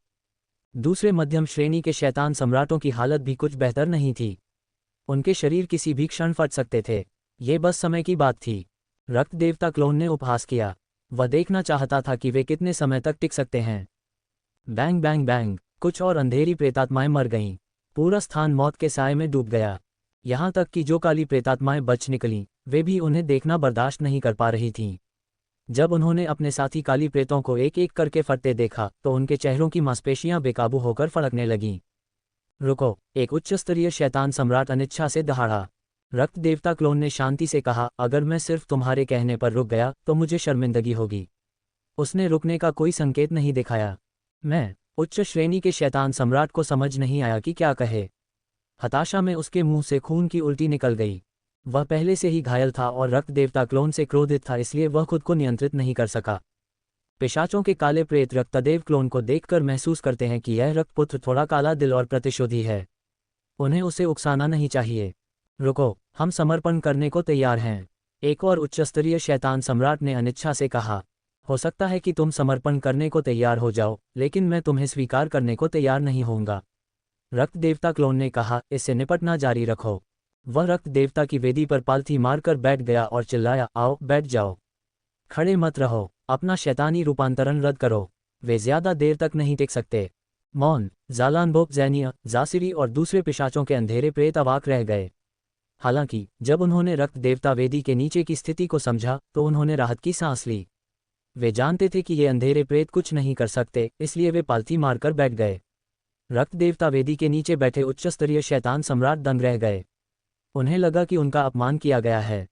दूसरे मध्यम श्रेणी के शैतान सम्राटों की हालत भी कुछ बेहतर नहीं थी। उनके शरीर किसी भी क्षण फट सकते थे। ये बस समय की बात थी। रक्त देवता क्लोन ने उपहास किया। वह देखना चाहता था कि वे कितने समय तक टिक सकते हैं। Bang bang bang. कुछ और अंधेरी प्रेतात्माएं मर गईं। पूरा स्थान मौत के साए में डूब गया। यहाँ तक कि जो काली प्रेतात्माएं बच निकलीं वे भी उन्हें देखना बर्दाश्त नहीं कर पा रही थीं। जब उन्होंने अपने साथी काली प्रेतों को एक एक करके फटते देखा तो उनके चेहरों की मांसपेशियां बेकाबू होकर फड़कने लगीं। रुको। एक उच्चस्तरीय शैतान सम्राट अनिच्छा से दहाड़ा। रक्त देवता क्लोन ने शांति से कहा, अगर मैं सिर्फ तुम्हारे कहने पर रुक गया तो मुझे शर्मिंदगी होगी। उसने रुकने का कोई संकेत नहीं दिखाया। मैं उच्च श्रेणी के शैतान सम्राट को समझ नहीं आया कि क्या कहे। हताशा में उसके मुंह से खून की उल्टी निकल गई। वह पहले से ही घायल था और रक्त देवता क्लोन से क्रोधित था, इसलिए वह खुद को नियंत्रित नहीं कर सका। पिशाचों के काले प्रेत रक्तदेव क्लोन को देखकर महसूस करते हैं कि यह रक्तपुत्र थोड़ा काला दिल और प्रतिशोधी है। उन्हें उसे उकसाना नहीं चाहिए। रुको, हम समर्पण करने को तैयार हैं, एक और उच्चस्तरीय शैतान सम्राट ने अनिच्छा से कहा। हो सकता है कि तुम समर्पण करने को तैयार हो जाओ, लेकिन मैं तुम्हें स्वीकार करने को तैयार नहीं होऊंगा। रक्त देवता क्लोन ने कहा, इससे निपटना जारी रखो। वह रक्त देवता की वेदी पर पालथी मारकर बैठ गया और चिल्लाया, आओ बैठ जाओ, खड़े मत रहो, अपना शैतानी रूपांतरण रद्द करो। वे ज्यादा देर तक नहीं टिक सकते। मौन, जालानबोक, जैनिया, जासिरी और दूसरे पिशाचों के अंधेरे प्रेत अवाक रह गए। हालांकि जब उन्होंने रक्त देवता वेदी के नीचे की स्थिति को समझा तो उन्होंने राहत की सांस ली। वे जानते थे कि ये अंधेरे प्रेत कुछ नहीं कर सकते, इसलिए वे पालथी मारकर बैठ गए। रक्त देवता वेदी के नीचे बैठे उच्चस्तरीय शैतान सम्राट दंग रह गए। उन्हें लगा कि उनका अपमान किया गया है।